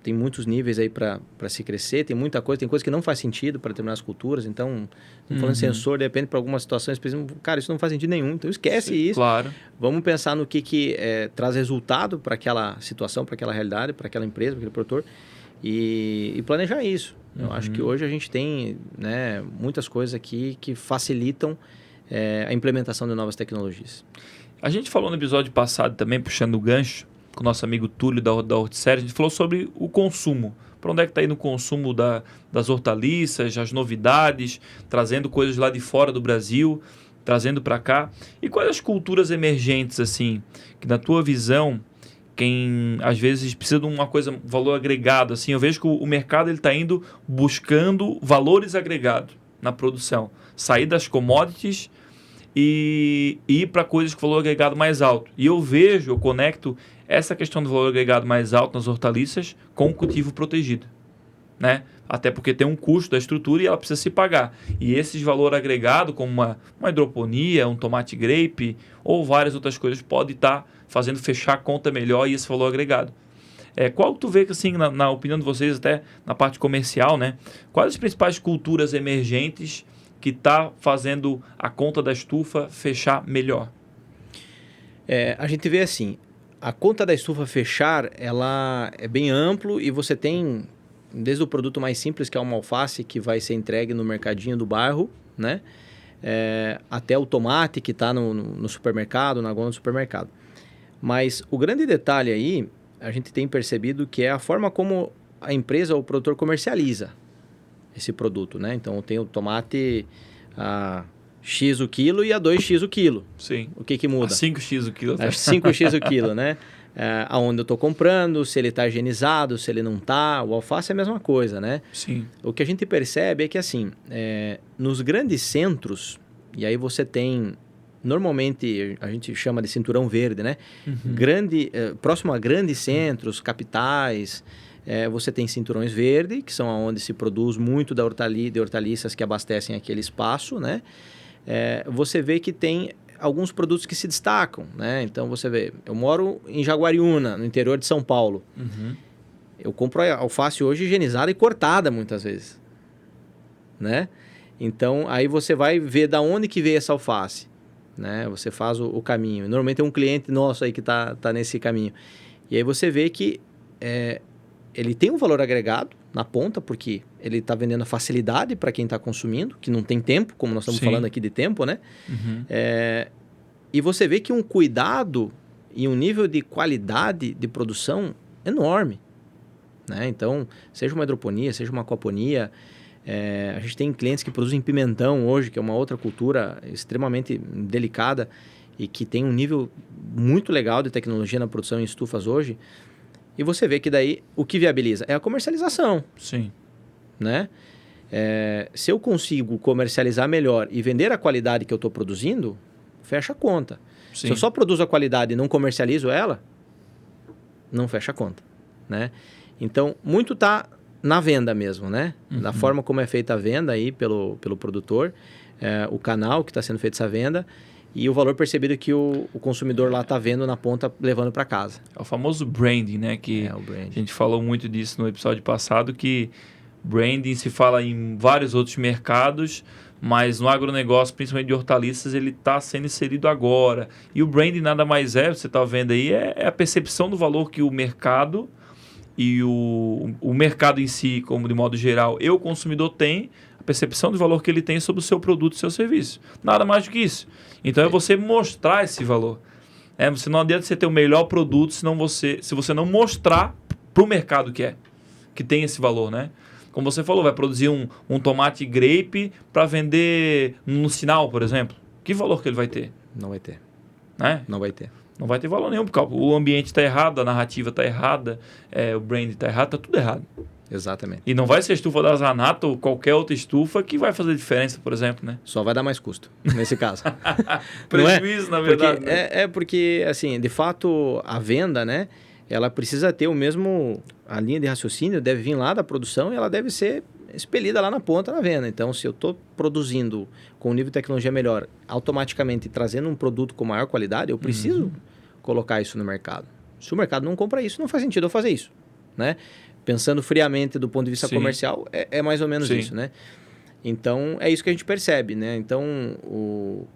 tem muitos níveis aí para se crescer, tem muita coisa, tem coisa que não faz sentido para determinadas culturas. Então, falando de sensor, de repente, para algumas situações, cara, isso não faz sentido nenhum. Então, esquece isso. Claro. Vamos pensar no que traz resultado para aquela situação, para aquela realidade, para aquela empresa, para aquele produtor e planejar isso. Eu acho que hoje a gente tem, né, muitas coisas aqui que facilitam a implementação de novas tecnologias. A gente falou no episódio passado também, puxando o gancho, com o nosso amigo Túlio da Horticéria, a gente falou sobre o consumo. Para onde é que está indo o consumo das hortaliças, as novidades, trazendo coisas lá de fora do Brasil, trazendo para cá. E quais as culturas emergentes, assim, que na tua visão, quem às vezes precisa de uma coisa, valor agregado, assim, eu vejo que o mercado está indo buscando valores agregados na produção. Sair das commodities e ir para coisas com valor agregado mais alto. E eu conecto essa questão do valor agregado mais alto nas hortaliças com o cultivo protegido, né? Até porque tem um custo da estrutura e ela precisa se pagar. E esses valor agregado, como uma hidroponia, um tomate grape ou várias outras coisas, pode estar fazendo fechar a conta melhor e esse valor agregado. Qual tu vê que, assim, na opinião de vocês, até na parte comercial, né? Quais as principais culturas emergentes que está fazendo a conta da estufa fechar melhor? A gente vê assim, a conta da estufa fechar, ela é bem amplo e você tem desde o produto mais simples, que é uma alface que vai ser entregue no mercadinho do bairro, né? Até o tomate que está no supermercado, na gôndola do supermercado. Mas o grande detalhe aí, a gente tem percebido que é a forma como a empresa ou o produtor comercializa esse produto, né? Então, tem o tomate a X o quilo e a 2X o quilo. Sim. O que muda? A 5X o quilo. A 5X o quilo, né? Aonde eu estou comprando, se ele está higienizado, se ele não está. O alface é a mesma coisa, né? Sim. O que a gente percebe é que, assim, nos grandes centros, e aí você tem, normalmente, a gente chama de cinturão verde, né? Próximo a grandes centros, capitais, você tem cinturões verdes, que são onde se produz muito de hortaliças que abastecem aquele espaço, né? Você vê que tem alguns produtos que se destacam, né? Então, você vê, eu moro em Jaguariúna, no interior de São Paulo. Eu compro a alface hoje higienizada e cortada, muitas vezes, né? Então, aí você vai ver da onde que veio essa alface, né? Você faz o caminho. Normalmente é um cliente nosso aí que tá nesse caminho. E aí você vê que ele tem um valor agregado na ponta, porque ele está vendendo a facilidade para quem está consumindo, que não tem tempo, como nós estamos falando aqui de tempo, né? E você vê que um cuidado e um nível de qualidade de produção enorme, né? Então, seja uma hidroponia, seja uma aquaponia, a gente tem clientes que produzem pimentão hoje, que é uma outra cultura extremamente delicada e que tem um nível muito legal de tecnologia na produção em estufas hoje. E você vê que daí o que viabiliza é a comercialização. Sim. Né? Se eu consigo comercializar melhor e vender a qualidade que eu estou produzindo, fecha a conta. Sim. Se eu só produzo a qualidade e não comercializo ela, não fecha a conta. Né? Então, muito está na venda mesmo, né? Da forma como é feita a venda aí pelo produtor, o canal que está sendo feita essa venda, e o valor percebido que o consumidor lá está vendo na ponta, levando para casa. É o famoso branding, né? O branding. A gente falou muito disso no episódio passado, que branding se fala em vários outros mercados, mas no agronegócio, principalmente de hortaliças, ele está sendo inserido agora. E o branding nada mais você está vendo aí, é a percepção do valor que o mercado e o mercado em si, como de modo geral, o consumidor tem, a percepção do valor que ele tem sobre o seu produto e seu serviço. Nada mais do que isso. Então, é você mostrar esse valor. Você não adianta você ter o melhor produto se você não mostrar para o mercado que tem esse valor, né? Como você falou, vai produzir um tomate grape para vender no sinal, por exemplo. Que valor que ele vai ter? Não vai ter. Né? Não vai ter. Não vai ter valor nenhum, porque o ambiente está errado, a narrativa está errada, o brand está errado, está tudo errado. Exatamente. E não vai ser a estufa da Zanata ou qualquer outra estufa que vai fazer diferença, por exemplo, né? Só vai dar mais custo, nesse caso. Prejuízo, na verdade. Porque, porque, assim, de fato, a venda, né? Ela precisa ter o mesmo... A linha de raciocínio deve vir lá da produção e ela deve ser expelida lá na ponta na venda. Então, se eu estou produzindo com um nível de tecnologia melhor, automaticamente trazendo um produto com maior qualidade, eu preciso colocar isso no mercado. Se o mercado não compra isso, não faz sentido eu fazer isso, né? Pensando friamente do ponto de vista comercial, é mais ou menos isso, né? Então, é isso que a gente percebe, né? Então, o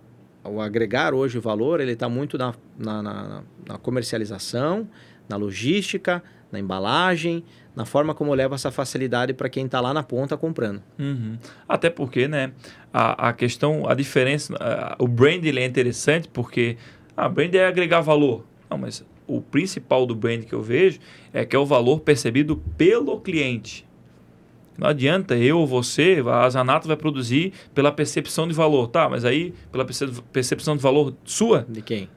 agregar hoje o valor, ele está muito na comercialização, na logística, na embalagem, na forma como leva essa facilidade para quem está lá na ponta comprando. Até porque, né, a questão, a diferença, o brand ele é interessante porque brand é agregar valor. Não, mas o principal do brand que eu vejo é que é o valor percebido pelo cliente. Não adianta eu ou você, a Zanata vai produzir pela percepção de valor. Tá, mas aí pela percepção de valor sua? De quem?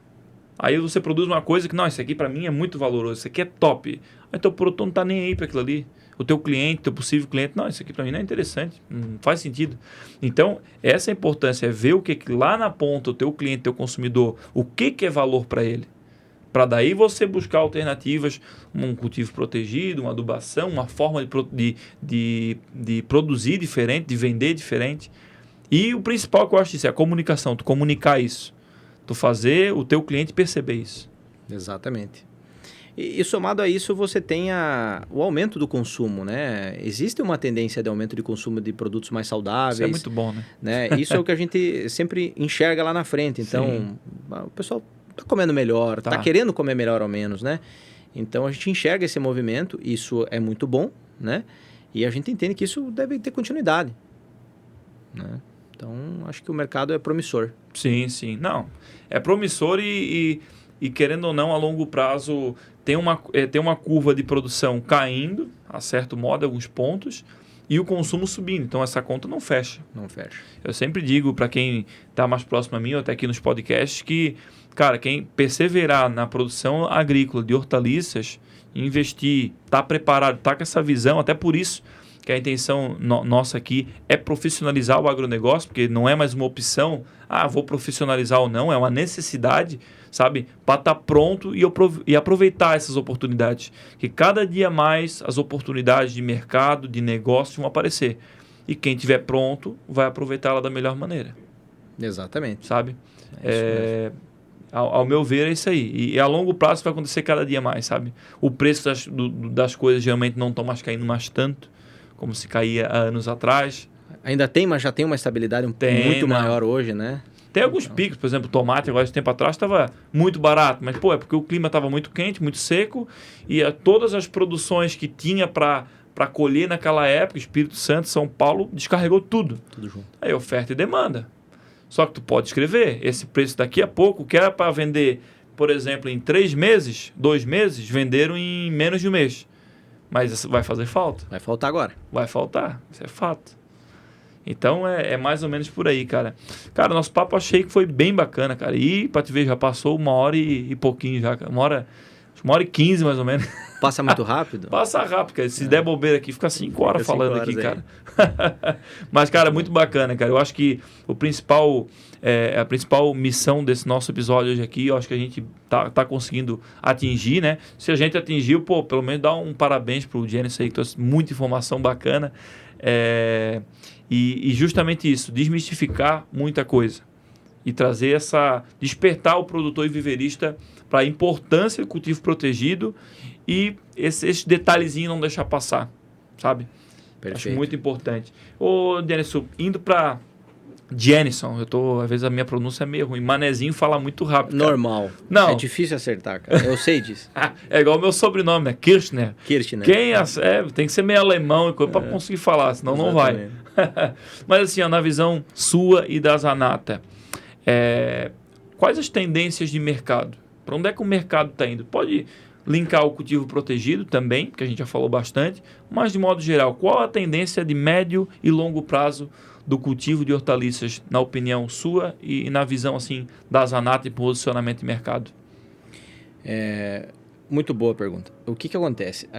Aí você produz uma coisa que, não, isso aqui para mim é muito valoroso, isso aqui é top. Aí teu produtor não está nem aí para aquilo ali. O teu cliente, teu possível cliente, não, isso aqui para mim não é interessante, não faz sentido. Então, essa importância é ver o que lá na ponta, o teu cliente, teu consumidor, o que é valor para ele. Para daí você buscar alternativas, um cultivo protegido, uma adubação, uma forma de produzir diferente, de vender diferente. E o principal que eu acho disso é a comunicação, tu comunicar isso. Tu fazer o teu cliente perceber isso. Exatamente. E somado a isso, você tem o aumento do consumo, né? Existe uma tendência de aumento de consumo de produtos mais saudáveis. Isso é muito bom, né? Isso é o que a gente sempre enxerga lá na frente. Então, o pessoal está comendo melhor, está querendo comer melhor ao menos, né? Então, a gente enxerga esse movimento, isso é muito bom, né? E a gente entende que isso deve ter continuidade, né? Então, acho que o mercado é promissor. Sim. Não, é promissor e querendo ou não, a longo prazo, tem uma curva de produção caindo, a certo modo, alguns pontos, e o consumo subindo. Então, essa conta não fecha. Não fecha. Eu sempre digo para quem está mais próximo a mim, ou até aqui nos podcasts, que, cara, quem perseverar na produção agrícola de hortaliças, investir, está preparado, está com essa visão, até por isso que a intenção nossa aqui é profissionalizar o agronegócio, porque não é mais uma opção, vou profissionalizar ou não, é uma necessidade, sabe, para estar pronto e aproveitar essas oportunidades. Que cada dia mais as oportunidades de mercado, de negócio vão aparecer. E quem estiver pronto vai aproveitá-la da melhor maneira. Exatamente. Sabe? Ao meu ver, é isso aí. E a longo prazo vai acontecer cada dia mais, sabe? O preço das coisas geralmente não estão mais caindo mais tanto como se caía há anos atrás. Ainda tem, mas já tem uma estabilidade muito maior hoje, né? Tem alguns picos, por exemplo, o tomate agora, esse tempo atrás, estava muito barato, mas é porque o clima estava muito quente, muito seco, e todas as produções que tinha para colher naquela época, Espírito Santo, São Paulo, descarregou tudo. Tudo junto. Aí oferta e demanda. Só que tu pode escrever, esse preço daqui a pouco, que era para vender, por exemplo, em 3 meses, 2 meses, venderam em menos de um mês. Mas vai fazer falta. Vai faltar agora. Vai faltar, isso é fato. Então, é mais ou menos por aí, cara. Cara, nosso papo achei que foi bem bacana, cara. E, pra te ver, já passou 1h e pouquinho já, cara. 1h15, mais ou menos. Passa muito rápido? Passa rápido, cara. Se der bobeira aqui, fica 5 horas falando aqui, cara. Mas, cara, muito bacana, cara. Eu acho que a principal missão desse nosso episódio hoje aqui, eu acho que a gente tá conseguindo atingir, né? Se a gente atingiu, pelo menos dá um parabéns pro Genesis aí, que trouxe muita informação bacana. E justamente isso, desmistificar muita coisa. E trazer despertar o produtor e viverista para a importância do cultivo protegido e esse detalhezinho não deixar passar, sabe? Perfeito. Acho muito importante. Ô, Denison, indo para Jenison, às vezes a minha pronúncia é meio ruim. Manezinho fala muito rápido. Cara. Normal. Não. É difícil acertar, cara. Eu sei disso. É igual o meu sobrenome, né? Kirchner. Tem que ser meio alemão para conseguir falar, senão exatamente. Não vai. Mas assim, na visão sua e da Zanata, quais as tendências de mercado? Para onde é que o mercado está indo? Pode linkar o cultivo protegido também, que a gente já falou bastante, mas de modo geral, qual a tendência de médio e longo prazo do cultivo de hortaliças, na opinião sua e na visão assim da Zanata e posicionamento de mercado? Muito boa pergunta. O que acontece?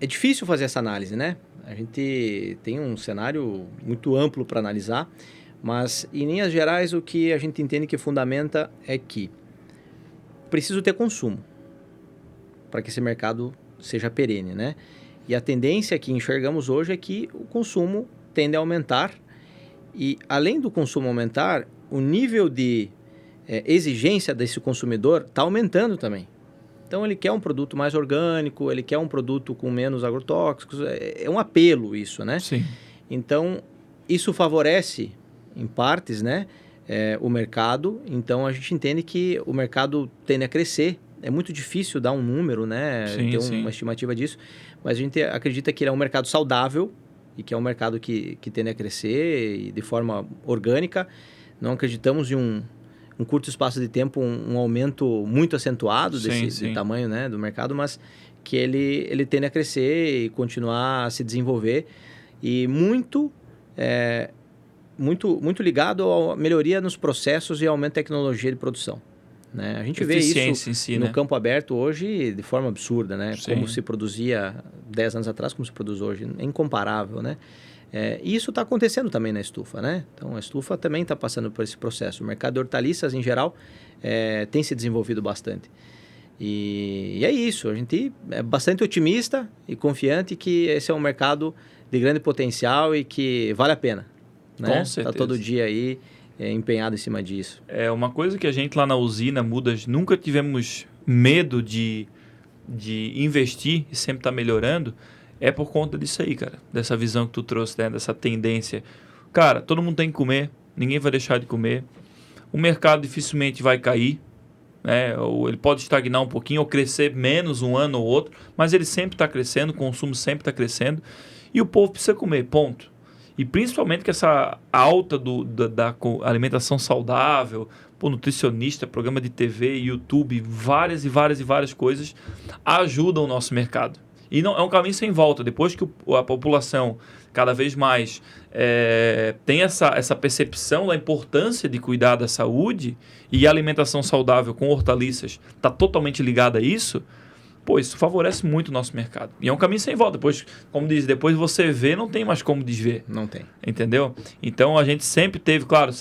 É difícil fazer essa análise, né? A gente tem um cenário muito amplo para analisar, mas em linhas gerais o que a gente entende que fundamenta é que preciso ter consumo para que esse mercado seja perene, né? E a tendência que enxergamos hoje é que o consumo tende a aumentar e, além do consumo aumentar, o nível de exigência desse consumidor está aumentando também. Então, ele quer um produto mais orgânico, ele quer um produto com menos agrotóxicos, é um apelo isso, né? Sim. Então, isso favorece, em partes, né, o mercado. Então, a gente entende que o mercado tende a crescer. É muito difícil dar um número, né? Ter uma estimativa disso. Mas a gente acredita que ele é um mercado saudável e que é um mercado que tende a crescer e de forma orgânica. Não acreditamos em um curto espaço de tempo um aumento muito acentuado desse tamanho, né, do mercado, mas que ele tende a crescer e continuar a se desenvolver e muito ligado à melhoria nos processos e aumento da tecnologia de produção. Né? A gente vê isso no campo aberto hoje de forma absurda, né? Como se produzia 10 anos atrás, como se produz hoje. É incomparável, né? E isso está acontecendo também na estufa, né? Então, a estufa também está passando por esse processo. O mercado de hortaliças, em geral, tem se desenvolvido bastante. E é isso. A gente é bastante otimista e confiante que esse é um mercado de grande potencial e que vale a pena. Né? Com certeza. Está todo dia aí empenhado em cima disso. É uma coisa que a gente lá na usina Mudas nunca tivemos medo de investir e sempre está melhorando, é por conta disso aí, cara. Dessa visão que tu trouxe, né? Dessa tendência. Cara, todo mundo tem que comer, ninguém vai deixar de comer. O mercado dificilmente vai cair, né? Ou ele pode estagnar um pouquinho ou crescer menos um ano ou outro, mas ele sempre está crescendo, o consumo sempre está crescendo e o povo precisa comer, ponto. E principalmente que essa alta da alimentação saudável, nutricionista, programa de TV, YouTube, várias coisas ajudam o nosso mercado. E não é um caminho sem volta. Depois que a população cada vez mais tem essa percepção da importância de cuidar da saúde e a alimentação saudável com hortaliças está totalmente ligada a isso, isso favorece muito o nosso mercado. E é um caminho sem volta. Depois, como diz, depois você vê, não tem mais como desver. Não tem. Entendeu? Então, a gente sempre teve, claro,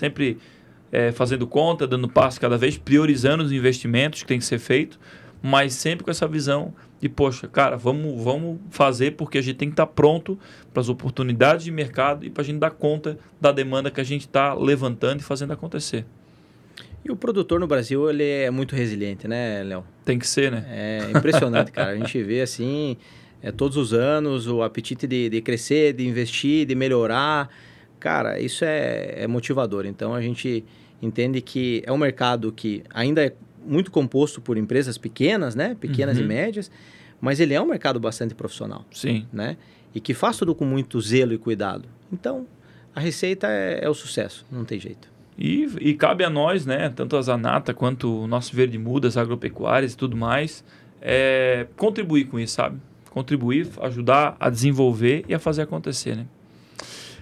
fazendo conta, dando passo cada vez, priorizando os investimentos que tem que ser feito, mas sempre com essa visão de, cara, vamos fazer porque a gente tem que estar pronto para as oportunidades de mercado e para a gente dar conta da demanda que a gente está levantando e fazendo acontecer. E o produtor no Brasil, ele é muito resiliente, né, Léo? Tem que ser, né? É impressionante, cara. A gente vê assim, todos os anos, o apetite de crescer, de investir, de melhorar. Cara, isso é motivador. Então, a gente entende que é um mercado que ainda é muito composto por empresas pequenas, né? Pequenas e médias, mas ele é um mercado bastante profissional. Sim. Né? E que faz tudo com muito zelo e cuidado. Então, a receita é o sucesso, não tem jeito. E cabe a nós, né, tanto a Zanata quanto o nosso Verde Mudas, agropecuárias e tudo mais, contribuir com isso, sabe? Contribuir, ajudar a desenvolver e a fazer acontecer, né?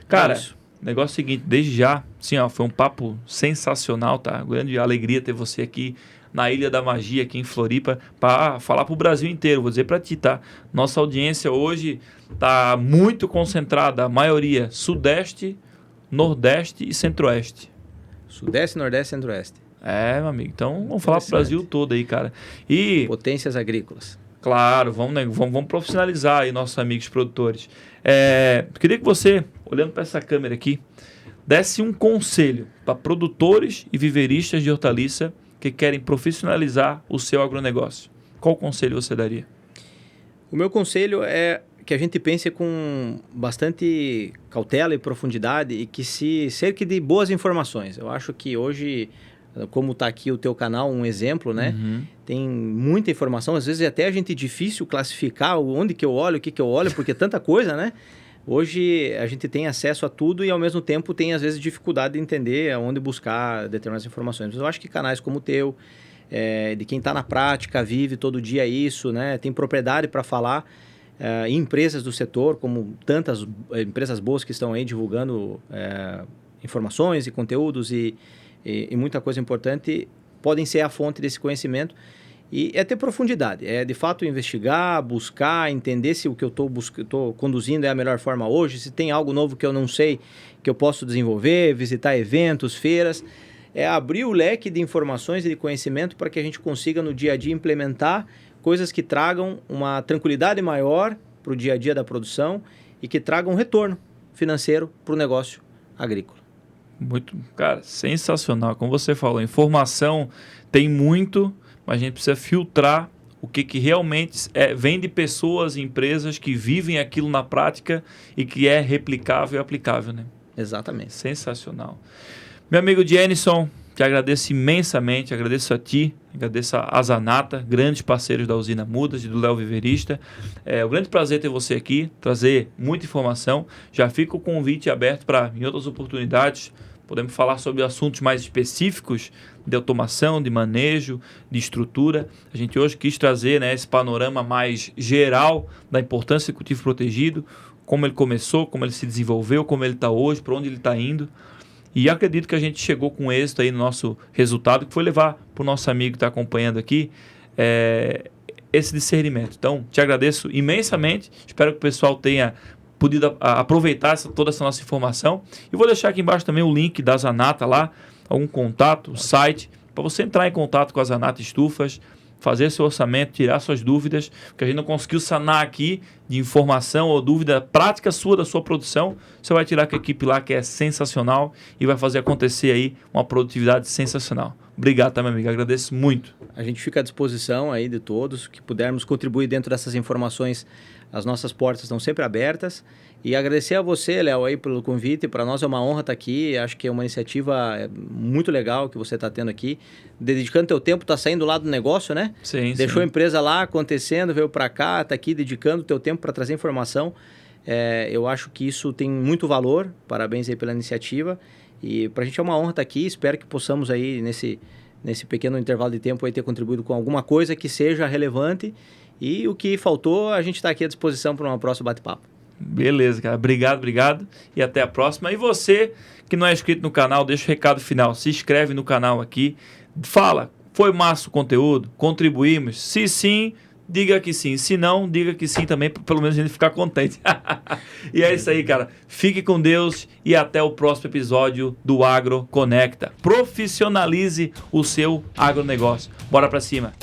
Cara, negócio seguinte, desde já, assim, foi um papo sensacional, tá? Grande alegria ter você aqui na Ilha da Magia, aqui em Floripa, para falar para o Brasil inteiro. Vou dizer para ti, tá? Nossa audiência hoje tá muito concentrada, a maioria Sudeste, Nordeste e Centro-Oeste. Sudeste, Nordeste e Centro-Oeste. Meu amigo. Então, vamos falar pro Brasil todo aí, cara. E potências agrícolas. Claro, vamos profissionalizar aí nossos amigos produtores. Queria que você, olhando para essa câmera aqui, desse um conselho para produtores e viveristas de hortaliça que querem profissionalizar o seu agronegócio. Qual conselho você daria? O meu conselho é que a gente pense com bastante cautela e profundidade e que se cerque de boas informações. Eu acho que hoje, como está aqui o teu canal, um exemplo, né? Tem muita informação, às vezes é até a gente difícil classificar onde que eu olho, o que que eu olho, porque é tanta coisa, né? Hoje a gente tem acesso a tudo e ao mesmo tempo tem às vezes dificuldade de entender aonde buscar determinadas informações. Mas eu acho que canais como o teu, de quem está na prática, vive todo dia isso, né? Tem propriedade para falar, em empresas do setor, como tantas empresas boas que estão aí divulgando informações e conteúdos e muita coisa importante, podem ser a fonte desse conhecimento. E é ter profundidade, é de fato investigar, buscar, entender se o que eu estou conduzindo é a melhor forma hoje, se tem algo novo que eu não sei, que eu posso desenvolver, visitar eventos, feiras. É abrir o leque de informações e de conhecimento para que a gente consiga no dia a dia implementar coisas que tragam uma tranquilidade maior para o dia a dia da produção e que tragam um retorno financeiro para o negócio agrícola. Muito, cara, sensacional. Como você falou, informação tem muito, mas a gente precisa filtrar o que realmente vem de pessoas e empresas que vivem aquilo na prática e que é replicável e aplicável, né? Exatamente. Sensacional. Meu amigo Jenison, te agradeço imensamente, agradeço a ti, agradeço a Zanata, grandes parceiros da Usina Mudas e do Léo Viverista. É um grande prazer ter você aqui, trazer muita informação. Já fica o convite aberto para, em outras oportunidades, podemos falar sobre assuntos mais específicos de automação, de manejo, de estrutura. A gente hoje quis trazer, né, esse panorama mais geral da importância do cultivo protegido, como ele começou, como ele se desenvolveu, como ele está hoje, para onde ele está indo. E acredito que a gente chegou com êxito aí no nosso resultado, que foi levar para o nosso amigo que está acompanhando aqui esse discernimento. Então, te agradeço imensamente. Espero que o pessoal tenha podido aproveitar toda essa nossa informação. E vou deixar aqui embaixo também o link da Zanata lá, algum contato, site, para você entrar em contato com a Zanata Estufas, fazer seu orçamento, tirar suas dúvidas, porque a gente não conseguiu sanar aqui de informação ou dúvida prática sua da sua produção. Você vai tirar com a equipe lá, que é sensacional, e vai fazer acontecer aí uma produtividade sensacional. Obrigado, tá, meu amigo? Agradeço muito. A gente fica à disposição aí de todos, que pudermos contribuir dentro dessas informações. As nossas portas estão sempre abertas. E agradecer a você, Léo, aí pelo convite. Para nós é uma honra estar aqui. Acho que é uma iniciativa muito legal que você está tendo aqui. Dedicando teu tempo, está saindo lá do negócio, né? Sim, Deixou sim. a empresa lá acontecendo, veio para cá, está aqui dedicando teu tempo para trazer informação. Eu acho que isso tem muito valor. Parabéns aí pela iniciativa. E para a gente é uma honra estar aqui. Espero que possamos aí, nesse pequeno intervalo de tempo, aí, ter contribuído com alguma coisa que seja relevante. E o que faltou, a gente está aqui à disposição para uma próxima bate-papo. Beleza, cara. Obrigado. E até a próxima. E você que não é inscrito no canal, deixa o recado final. Se inscreve no canal aqui. Fala, foi massa o conteúdo? Contribuímos? Se sim, diga que sim. Se não, diga que sim também, para pelo menos a gente ficar contente. E é isso aí, cara. Fique com Deus e até o próximo episódio do Agro Conecta. Profissionalize o seu agronegócio. Bora para cima.